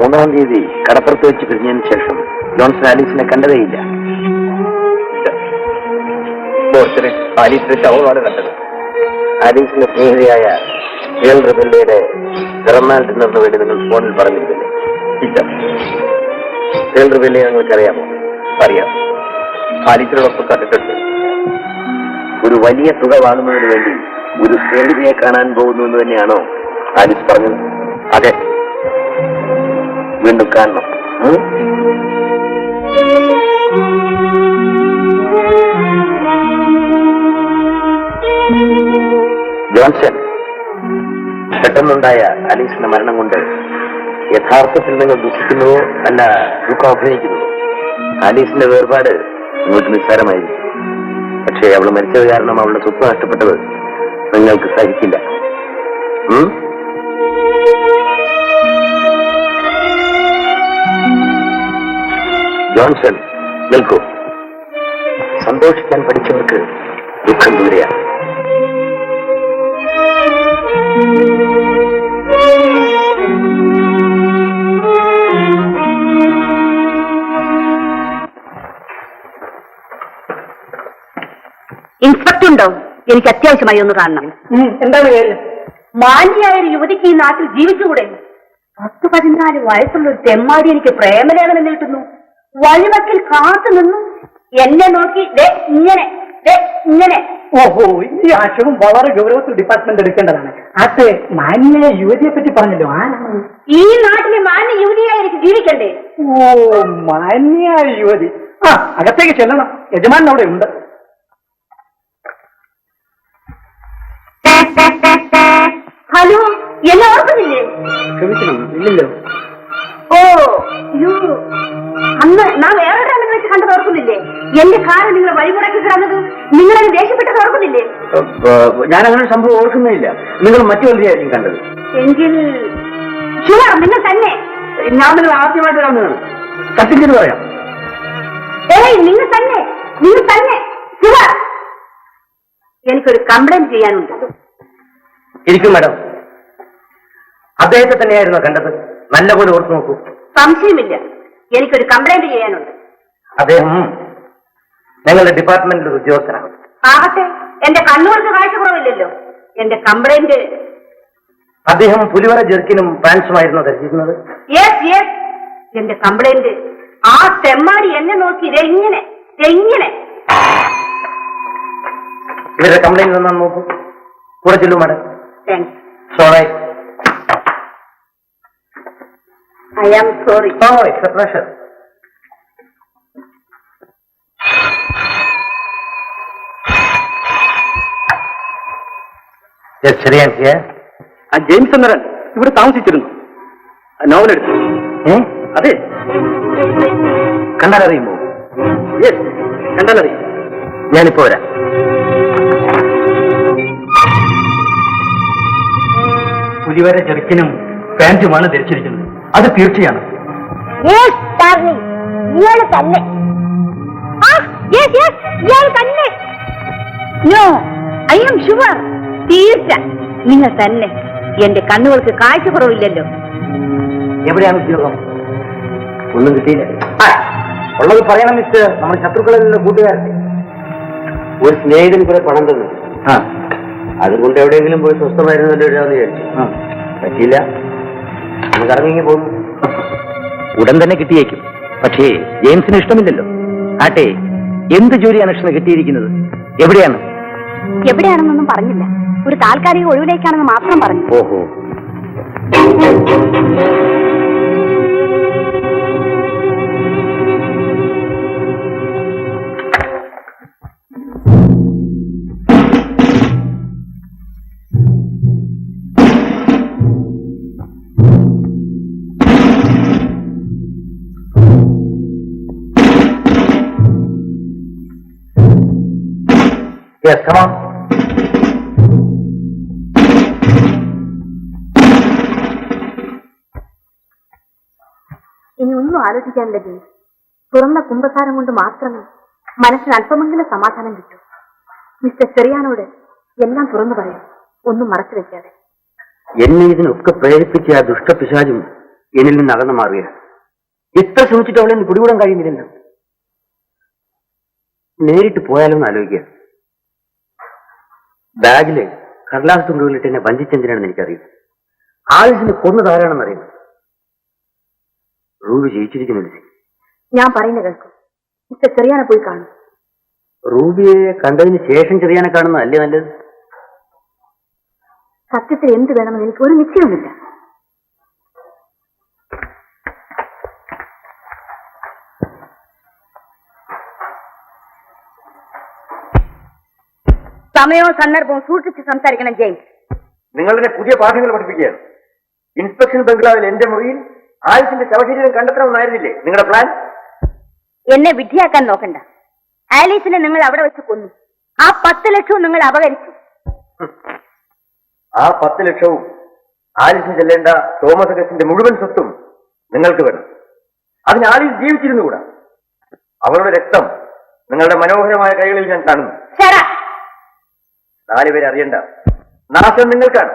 3-ാം തീയതി കടപ്പുറത്ത് വെച്ച് പിരിഞ്ഞതിന് ശേഷം ജോൺസൺ ആലീസിനെ കണ്ടതേയില്ല. ആലീസിന്റെ ശവമാണ് കണ്ടത്. ആലീസിന്റെ സ്നേഹിതയായ ഏൽ റിബല്ലയുടെ പിറന്നാൾ ഡിന്നറിന് വേണ്ടി നിങ്ങൾ ഫോണിൽ പറഞ്ഞിരുന്നില്ലേ? ഏൽ റിബല്ലയെ നിങ്ങൾക്കറിയാമോ? അറിയാം. ആലീസിനോടൊപ്പം കണ്ടിട്ടുണ്ട്. ഒരു വലിയ തുക വാങ്ങുന്നതിന് വേണ്ടി ഒരു സ്നേഹിതയെ കാണാൻ പോകുന്നു എന്ന് തന്നെയാണോ ആലീസ് പറഞ്ഞത്? അതെ. വീണ്ടും കാണണം. ജോൺസൺ, പെട്ടെന്നുണ്ടായ ആലീസിന്റെ മരണം കൊണ്ട് യഥാർത്ഥത്തിൽ നിങ്ങൾ ദുഃഖിക്കുന്നുവോ അല്ല ദുഃഖം അഭിനയിക്കുന്നുവോ? ആലീസിന്റെ വേർപാട് നിങ്ങൾക്ക് നിസ്സാരമായിരിക്കും. പക്ഷേ അവൾ മരിച്ചത് കാരണം അവളുടെ സ്വത്ത് നഷ്ടപ്പെട്ടത് നിങ്ങൾക്ക് സഹിക്കില്ല. ജോൺസൺ, നിൽക്കൂ. സന്തോഷിക്കാൻ പഠിച്ചവർക്ക് ദുഃഖം ദൂരെയാണ്. ഇൻസ്പെക്ടർ ഉണ്ടോ? എനിക്ക് അത്യാവശ്യമായി ഒന്ന് കാണണം. എന്താണ് കാര്യം? മാന്യയായ ഒരു യുവതിക്ക് ഈ നാട്ടിൽ ജീവിച്ചുകൂടെ? 10-14 വയസ്സുള്ള ഒരു തെമ്മാടി എനിക്ക് പ്രേമലേഖനം നീട്ടുന്നു. വഴിവക്കിൽ കാത്തു നിന്നു എന്നെ നോക്കി ഇങ്ങനെ ഇങ്ങനെ. ഓഹോ, ഈ ആശയവും വളരെ ഗൗരവത്തിൽ ഡിപ്പാർട്ട്മെന്റ് എടുക്കേണ്ടതാണ്. അത് മാന്യ യുവതിയെ പറ്റി പറഞ്ഞല്ലോ, ആരാണ്? ഈ നാട്ടിലെ മാന്യ യുവതിയായി എനിക്ക് ജീവിക്കണ്ടേ? ഓ, മാന്യ യുവതി. അകത്തേക്ക് ചെല്ലണം. യജമാനൻ അവിടെ ഉണ്ട്. ഹലോ, എന്നെ ഓർക്കുന്നില്ലേ? ക്ഷമിക്കണം, ഇല്ലല്ലോ. ഓ യു, അന്ന് നാം വേറെ ടൈമിൽ വെച്ച് കണ്ടത് ഓർക്കുന്നില്ലേ? എന്റെ കാറ് നിങ്ങൾ വഴിമുടക്കി കിടന്നത് നിങ്ങളത് ദേഷ്യപ്പെട്ടത് ഓർക്കുന്നില്ലേ? ഞാൻ അങ്ങനെ സംഭവം ഓർക്കുന്നില്ല. നിങ്ങൾ മറ്റു വണ്ടിയായിരിക്കും കണ്ടത്. എങ്കിൽ ഷുവർ നിങ്ങൾ തന്നെ. ഞാൻ നിങ്ങൾ ആദ്യമായിട്ട് കാണുന്നതാണ്. സത്യം പറയാം. ഏയ്, നിങ്ങൾ തന്നെ ഷുവർ. എനിക്കൊരു കംപ്ലൈന്റ് ചെയ്യാനുണ്ട്. ഇരിക്കും മാഡം. അദ്ദേഹത്തെ തന്നെയായിരുന്നു കണ്ടത്. നല്ലപോലെ ഓർത്തു നോക്കൂ. സംശയമില്ല, എനിക്കൊരു കംപ്ലൈന്റ് ചെയ്യാനുണ്ട്. അദ്ദേഹം ഞങ്ങളുടെ ഡിപ്പാർട്ട്മെന്റിലെ ഉദ്യോഗസ്ഥനാണ്. ആകട്ടെ, എന്റെ കണ്ണുകൾക്ക് കാഴ്ചക്കുറവില്ലല്ലോ. എന്റെ കംപ്ലൈന്റ്. അദ്ദേഹം പുലിവര ജെർക്കിനും പാൻസുമായിരുന്നു ധരിച്ചിരുന്നത്. യെസ് യെസ്, എന്റെ കംപ്ലൈന്റ്. ആ തെമ്മാടി എന്നെ നോക്കി ഇതെങ്ങനെ. ഇവരുടെ കംപ്ലൈന്റ് തന്നാ നോക്കൂ. കൂടെ ചെല്ലൂ madam. Thanks. Sorry. I am sorry. It's a pleasure. ശരിയാക്കിയ ആ ജെയിംസ് എന്നരൻ ഇവിടെ താമസിച്ചിരുന്നു. നോവലെടുത്തു. അതെ, കണ്ടാലറിയുമോ? യെസ്, കണ്ടാലറിയും. ഞാനിപ്പോ വരാം. പുലിവര ചെറുക്കിനും പാൻറ്റുമാണ് ധരിച്ചിരിക്കുന്നത്. അത് തീർച്ചയാണ്. ഇയാൾ തന്നെ. No, I am sure. തീർച്ച നിങ്ങൾ തന്നെ. എന്റെ കണ്ണുകൾക്ക് കാഴ്ചക്കുറവില്ലല്ലോ. എവിടെയാണ് ഉദ്യോഗം? ഒന്നും കിട്ടിയില്ല. ഉള്ളത് പറയണം മിസ്റ്റർ. നമ്മുടെ ശത്രുക്കളിലുള്ള കൂട്ടുകാരന്റെ ഒരു സ്നേഹിതന് കുറെ പണം തന്നു. അതുകൊണ്ട് എവിടെയെങ്കിലും പോയി സ്വസ്ഥമായിരുന്നല്ലോ എന്ന് വിചാരിച്ചു. പറ്റിയില്ല. നമുക്ക് ഇറങ്ങി പോകുന്നു. ഉടൻ തന്നെ കിട്ടിയേക്കും. പക്ഷേ ജെയിംസിന് ഇഷ്ടമില്ലല്ലോ. ആട്ടെ, എന്ത് ജോലിയാണ് ഇഷ്ടം കിട്ടിയിരിക്കുന്നത്? എവിടെയാണെന്നൊന്നും പറഞ്ഞില്ല. ഒരു താൽക്കാലിക ഒഴിവിലേക്കാണെന്ന് മാത്രം പറഞ്ഞു. ഓഹോ. Yes, come on. ഇനി ഒന്നും ആലോചിക്കാനില്ല ജെയിംസ്. തുറന്ന കുംഭസാരം കൊണ്ട് മാത്രമേ മനസ്സിന് അല്പമെങ്കിലും സമാധാനം കിട്ടൂ. മിസ്റ്റർ ചെറിയാനോട് എല്ലാം തുറന്നു പറയും, ഒന്നും മറച്ചു വെക്കാതെ. എന്നെ ഇതിനൊക്കെ പ്രേരിപ്പിച്ച ആ ദുഷ്ടപിശാചും എന്നിൽ നിന്ന് അകന്നു മാറുക. എത്ര ശ്രമിച്ചിട്ട് അവളെ ഒന്ന് പിടികൂടാൻ കഴിയുന്നില്ലല്ലോ. നേരിട്ട് പോയാലോന്ന് ആലോചിക്കുക. ബാഗില് കടലാസ് തുണ്ടുകളിട്ട് എന്നെ വഞ്ചിച്ചെന്തിനാണെന്ന് എനിക്കറിയാം. ആലിസിന് കൊന്നതാരാണെന്ന് അറിയാം. റൂബി ജയിച്ചിരിക്കുന്നില്ല. ഞാൻ പറയുന്നത് കേൾക്കും. മിസ്റ്റർ ചെറിയാനെ പോയി കാണും. റൂബിയെ കണ്ടതിന് ശേഷം ചെറിയാനെ കാണുന്നതല്ലേ നല്ലത്? സത്യത്തിൽ എന്ത് വേണമെന്ന് എനിക്ക് ഒരു നിശ്ചയവുമില്ല. സമയവും സന്ദർഭവും സൂക്ഷിച്ച് സംസാരിക്കണം ജെയിംസ്. നിങ്ങളുടെ പുതിയ പാഠങ്ങൾ പഠിപ്പിക്കുകയാണ്. ഇൻസ്പെക്ഷൻ ബംഗ്ലാവിൽ എന്റെ മുറിയിൽ ആലിസിന്റെ ശവശരീരം കണ്ടെത്തണമെന്നായിരുന്നില്ലേ നിങ്ങളുടെ പ്ലാൻ? എന്നെ വിഡ്ഢിയാക്കാൻ നോക്കണ്ട. ആലീസിനെ നിങ്ങൾ അവിടെ വെച്ച് കൊന്നു. ആ 10 ലക്ഷവും നിങ്ങൾ അപകരിച്ചു. ആ 10 ലക്ഷവും ആലിസിന് ചെല്ലേണ്ട തോമസ് അഗസ്റ്റിന്റെ മുഴുവൻ സ്വത്തും നിങ്ങൾക്ക് വേണം. അതിന് ആലിസ് ജീവിച്ചിരുന്നുകൂടാ. അവളുടെ രക്തം നിങ്ങളുടെ മനോഹരമായ കൈകളിൽ ഞാൻ കാണുന്നു. 4 പേരെ അറിയണ്ട. നാശം നിങ്ങൾക്കാണ്.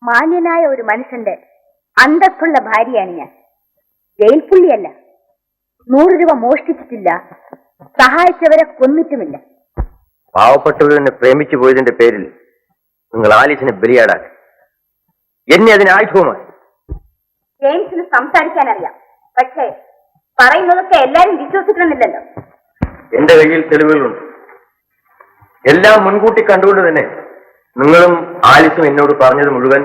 മാന്യനായ ഒരു മനുഷ്യന്റെ അന്തസ്സുള്ള ഭാര്യയാണ് ഞാൻ. ജയിൽ പുള്ളിയല്ല. 100 രൂപ മോഷ്ടിച്ചിട്ടില്ല. സഹായിച്ചവരെ കൊന്നിട്ടുമില്ല. പാവപ്പെട്ടവരെന്നെ പ്രേമിച്ചു പോയതിന്റെ പേരിൽ നിങ്ങൾ ആലിസിനെ ബലിയാടാക്കി. എന്നെ അതിന് ആയുധവുമായി. ജെയിംസിന് സംസാരിക്കാൻ അറിയാം. പക്ഷേ പറയുന്നതൊക്കെ എല്ലാരും വിശ്വസിക്കണമെന്നില്ലല്ലോ. എന്റെ കയ്യിൽ തെളിവുകളുണ്ട്. എല്ലാം മുൻകൂട്ടി കണ്ടുകൊണ്ട് തന്നെ നിങ്ങളും ആലിസും എന്നോട് പറഞ്ഞത് മുഴുവൻ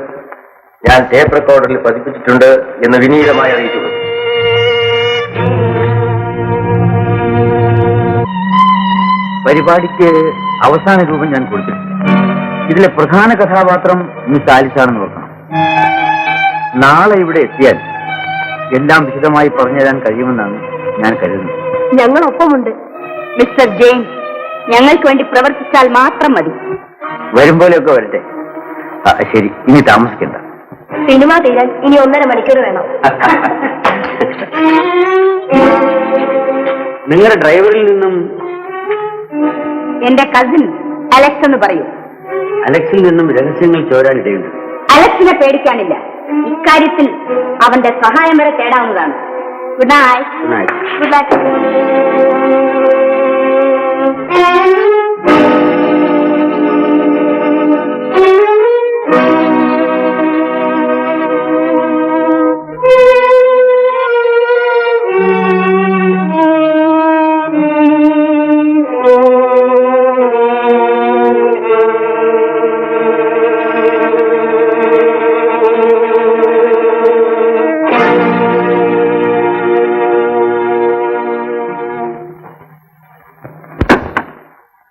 ഞാൻ ടേപ്പ് റെക്കോർഡറിൽ പതിപ്പിച്ചിട്ടുണ്ട് എന്ന് വിനീതമായി അറിയിക്കുന്നു. പരിപാടിക്ക് അവസാന രൂപം ഞാൻ കൊടുത്തിട്ടുണ്ട്. ഇതിലെ പ്രധാന കഥാപാത്രം മിസ് ആലിസാണെന്ന് ഓർക്കണം. നാളെ ഇവിടെ എത്തിയാൽ എല്ലാം വിശദമായി പറഞ്ഞു തരാൻ കഴിയുമെന്നാണ് ഞാൻ കരുതുന്നത്. ഞങ്ങളൊപ്പമുണ്ട് മിസ്റ്റർ ജെയിംസ്. ഞങ്ങൾക്ക് വേണ്ടി പ്രവർത്തിച്ചാൽ മാത്രം മതി. വരുമ്പോലെയൊക്കെ വരട്ടെ. ശരി, ഇനി താമസിക്കണ്ട. സിനിമ തീരാൻ ഇനി 1.5 മണിക്കൂർ വേണം. നിങ്ങളുടെ ഡ്രൈവറിൽ നിന്നും എന്റെ കസിൻ അലക്സ് എന്ന് പറയൂ. അലക്സിൽ നിന്നും രഹസ്യങ്ങൾ ചോരാനിടയുണ്ട്. അലക്സിനെ പേടിക്കാനില്ല. ഇക്കാര്യത്തിൽ അവന്റെ സഹായം വരെ തേടാവുന്നതാണ്. Good night. Good night. Good night.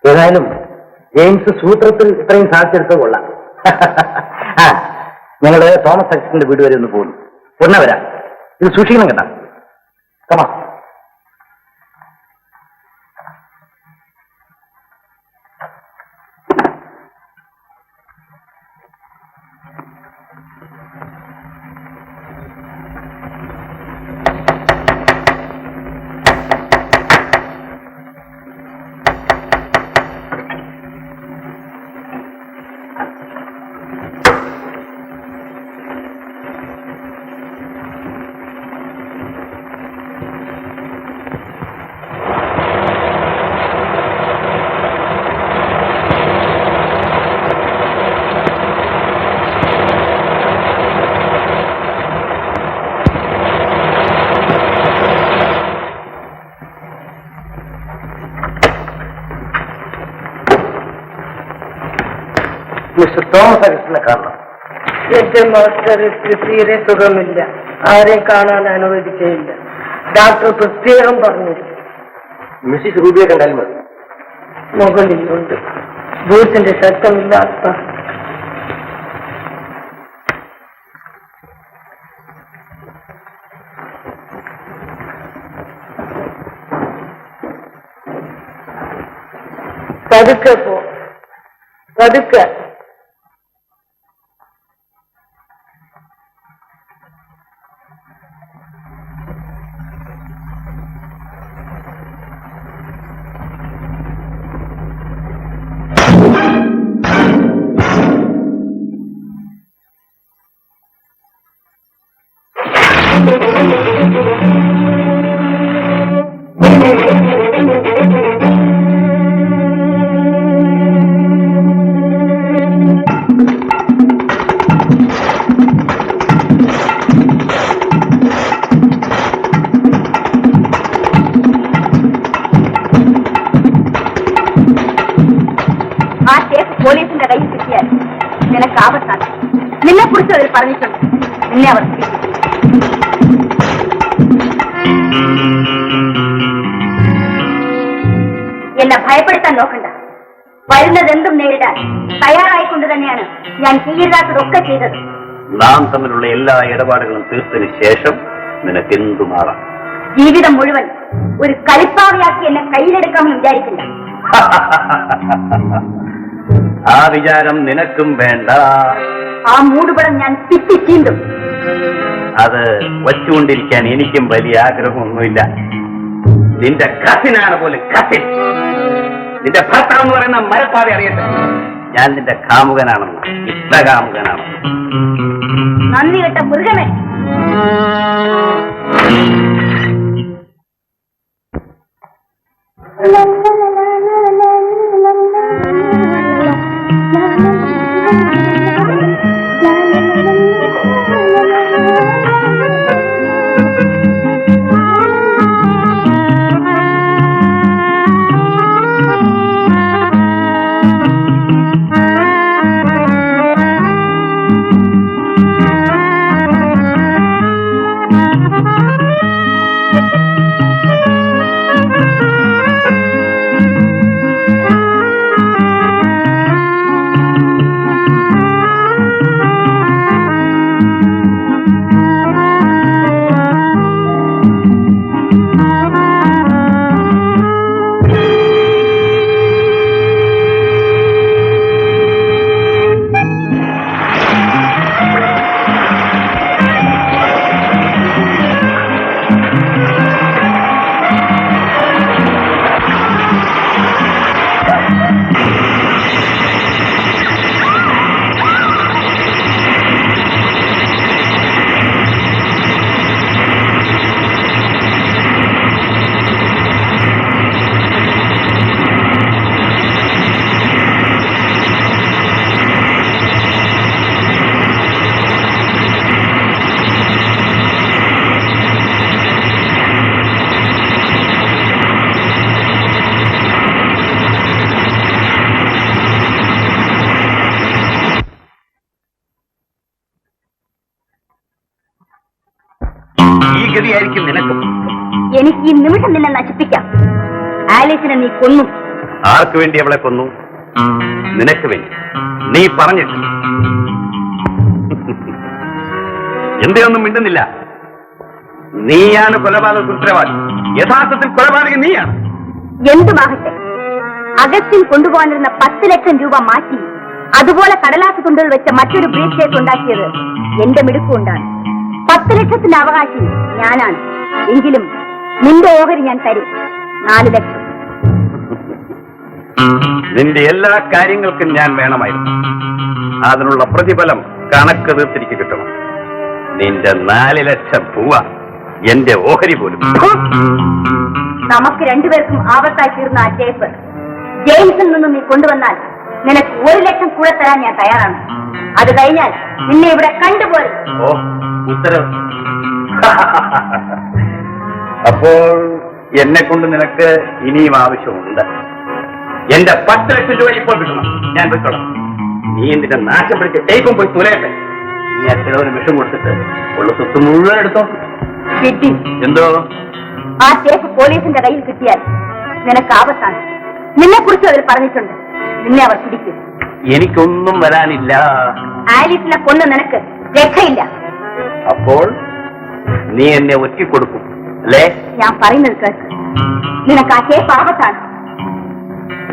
ഏതായാലും ജെയിംസ് സൂത്രത്തിൽ ഇത്രയും സാധിച്ചെടുത്ത് കൊള്ളാം. ഞങ്ങള് തോമസ് അഗസ്റ്റിന്റെ വീട് വരെ ഒന്ന് പോകുന്നു. ഉടനെ വരാം. ഇത് സൂക്ഷിക്കണം കേട്ടാ. കമാ. മിസ്റ്റർ തോമസ് അഗസ്റ്റിനെ കാണണം. എന്റെ മാസ്റ്റർക്ക് തീരെ സുഖമില്ല. ആരെയും കാണാൻ അനുവദിക്കയില്ല. ഡോക്ടർ പ്രത്യേകം പറഞ്ഞു. മിസ്സിസ് റൂബിയെ കണ്ടാൽ മതി. മുകളിലുണ്ട്. ബൂത്തിന്റെ ശബ്ദമില്ലാത്ത പതുക്കെ പോ. പതുക്കെ. ആ കേസ് പോലീസിന്റെ കയ്യിൽ കിട്ടിയാൽ നിനക്ക് ആപത്താണ്. നിന്നെ കുറിച്ച് അവർ പറഞ്ഞിട്ടുണ്ട്. നിന്നെ അവർ പിടിക്കും. എന്നെ ഭയപ്പെടുത്താൻ നോക്കണ്ട. വരുന്നതെന്തും നേരിടാൻ തയ്യാറായിക്കൊണ്ട് തന്നെയാണ് ഞാൻ ചെയ്യരുതാത്തതൊക്കെ ചെയ്തത്. നാം തമ്മിലുള്ള എല്ലാ ഇടപാടുകളും തീർത്തതിന് ശേഷം നിനക്ക് എന്തുമാറാം. ജീവിതം മുഴുവൻ ഒരു കളിപ്പാവയാക്കി എന്നെ കയ്യിലെടുക്കാമെന്ന് വിചാരിക്കില്ല. ആ വിചാരം നിനക്കും വേണ്ട. ആ മൂടുപടം ഞാൻ തിറ്റി ചീന്തും. അത് വച്ചുകൊണ്ടിരിക്കാൻ എനിക്കും വലിയ ആഗ്രഹമൊന്നുമില്ല. നിന്റെ കസിനാണ് പോലും കസിൻ. നിന്റെ ഭർത്താവ് എന്ന് പറയുന്ന മരപ്പാവി അറിയട്ടെ, ഞാൻ നിന്റെ കാമുകനാണെന്ന്, ഇഷ്ടകാമുകനാണ്. നന്ദി കെട്ട മൃഗമേ. ഗതിയായിരിക്കും നിനക്കും. എനിക്ക് ഈ നിമിഷം നിന്നെ നശിപ്പിക്കാം. ആലീസിനെ നീ കൊന്നു. ആർക്ക് വേണ്ടി അവളെ കൊന്നു? നിനക്ക് വേണ്ടി. നീ പറഞ്ഞിട്ട് എന്തെയൊന്നും മിണ്ടുന്നില്ല. നീയാണ് കൊലപാതക ഉത്തരവാദി. യഥാർത്ഥത്തിൽ കൊലപാതകൻ നീയാണ്. എന്തുമാകട്ടെ, അഗസ്റ്റിൻ കൊണ്ടുപോകാനിരുന്ന 10 ലക്ഷം രൂപ മാറ്റി അതുപോലെ കടലാസ് തുണ്ടുകൾ വെച്ച മറ്റൊരു ബ്രീഫ് കേസ് ഉണ്ടാക്കിയത് എന്റെ മിടുക്കുകൊണ്ടാണ്. 10 ലക്ഷത്തിന്റെ അവകാശി ഞാനാണ്. എങ്കിലും നിന്റെ ഓഹരി ഞാൻ തരും. 4 ലക്ഷം. നിന്റെ എല്ലാ കാര്യങ്ങൾക്കും ഞാൻ വേണമായിരുന്നു. അതിനുള്ള പ്രതിഫലം കണക്ക് തീർത്തിരിക്ക് കിട്ടണം. നിന്റെ 4 ലക്ഷം രൂപ എന്റെ ഓഹരി പോലും. നമുക്ക് രണ്ടുപേർക്കും ആപത്തായി തീർന്ന ആ ടേപ്പ് ജെയിംസിൽ നിന്നും നീ കൊണ്ടുവന്നാൽ നിനക്ക് 1 ലക്ഷം കൂടെ തരാൻ ഞാൻ തയ്യാറാണ്. അത് കഴിഞ്ഞാൽ നിന്നെ ഇവിടെ കണ്ടുപോരും. ഓ, ഉത്തരവ്. അപ്പോൾ എന്നെ കൊണ്ട് നിനക്ക് ഇനിയും ആവശ്യമുണ്ട്. എന്റെ 10 ലക്ഷം രൂപ ഇപ്പോൾ കിട്ടണം. ഞാൻ വെക്കണം. നീ എന്തിന്റെ നാശം പിടിച്ച് ടേപ്പും പോയി തുലയട്ടെ. നീ അച്ഛനൊരു വിഷം കൊടുത്തിട്ട് ഉള്ള സ്വത്ത് മുഴുവൻ എടുത്തോ. കിട്ടി. എന്തോ? ആ ടേപ്പ് പോലീസിന്റെ കയ്യിൽ കിട്ടിയാൽ നിനക്ക് ആപത്താണ്. നിന്നെ കുറിച്ച് അവർ പറഞ്ഞിട്ടുണ്ട്. നിന്നെ അവർ പിടിക്കും. എനിക്കൊന്നും വരാനില്ല. ആലീസിനെ കൊന്ന് നിനക്ക് രക്ഷയില്ല. അപ്പോൾ നീ എന്നെ ഒറ്റിക്കൊടുക്കും അല്ലേ? ഞാൻ പറയുന്നത് കേൾക്ക്. നിനക്ക് ആ ടേപ്പ് ആപത്താണ്.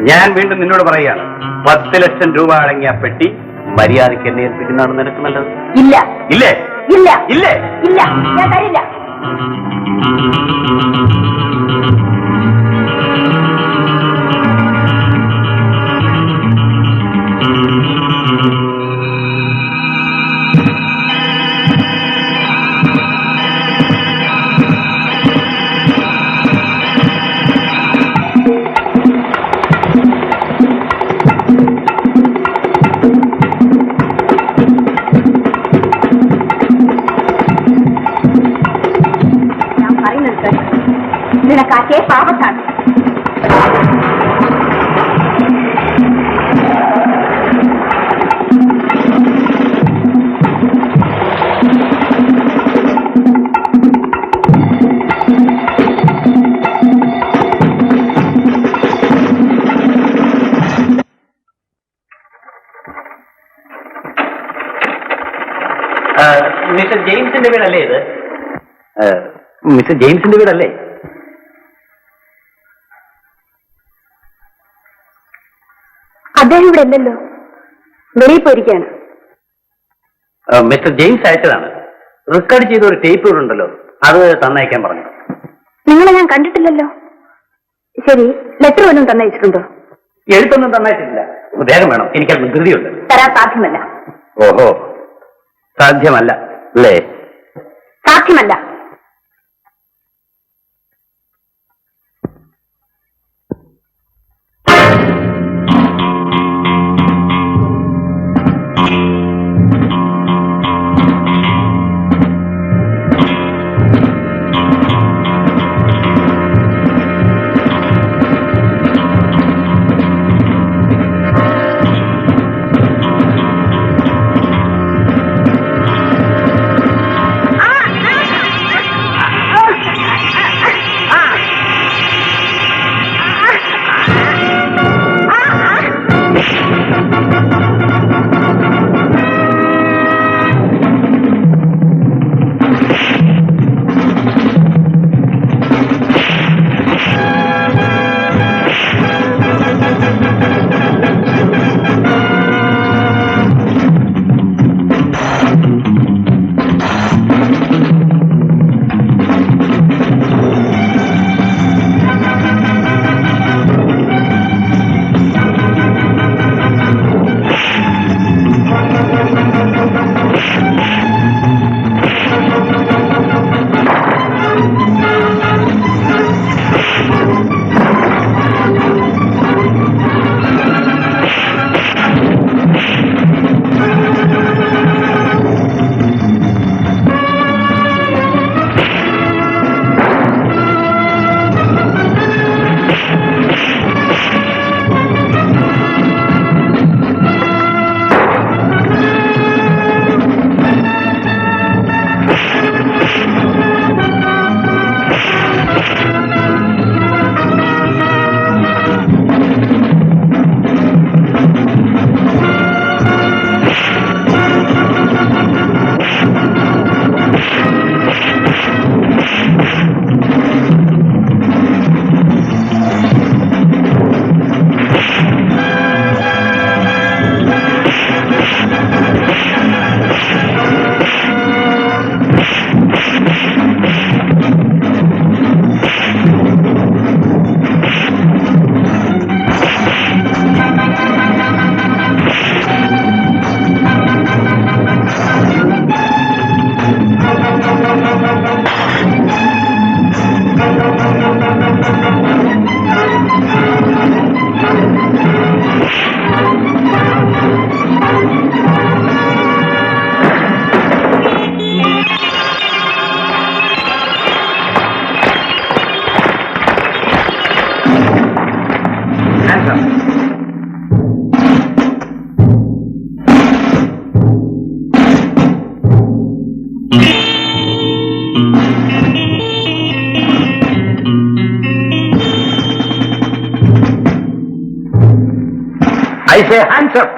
ഞാൻ വീണ്ടും നിന്നോട് പറയുകയാണ്, 10 ലക്ഷം രൂപ അടങ്ങിയ പെട്ടി മര്യാദയ്ക്ക് എന്നെ ഏൽപ്പിക്കുന്നതാണ് നിനക്ക് നല്ലത്. ഇല്ല. ഇല്ലേ? ഇല്ല. ഇല്ലേ? ഇല്ല, ഞാൻ തരില്ല. നിനക്കാക്കേ പാപത്താണ്. മിസ്റ്റർ ജെയിംസിന്റെ വീടല്ലേ ഇത്? മിസ്റ്റർ ജെയിംസിന്റെ വീടല്ലേ? അദ്ദേഹം ഇവിടെ ഇല്ലല്ലോ, വെളിയിൽ പോയിരിക്കുകയാണ്. Mister James അയച്ചതാണ്. റെക്കോർഡ് ചെയ്ത ഒരു ടേപ്പ് ഇവിടെ ഉണ്ടല്ലോ, അത് തന്നയക്കാൻ പറഞ്ഞു. നിങ്ങളെ ഞാൻ കണ്ടിട്ടില്ലല്ലോ. ശരി, ലെറ്റർ വല്ലതും തന്നയച്ചിട്ടുണ്ടോ? എഴുത്തൊന്നും തന്നയച്ചിട്ടില്ല. വേഗം വേണം, എനിക്കത് ധൃതിയുണ്ട്. തരാൻ സാധ്യമല്ല. ഓഹോ, സാധ്യമല്ല അല്ലേ? സാധ്യമല്ല. I say hands up.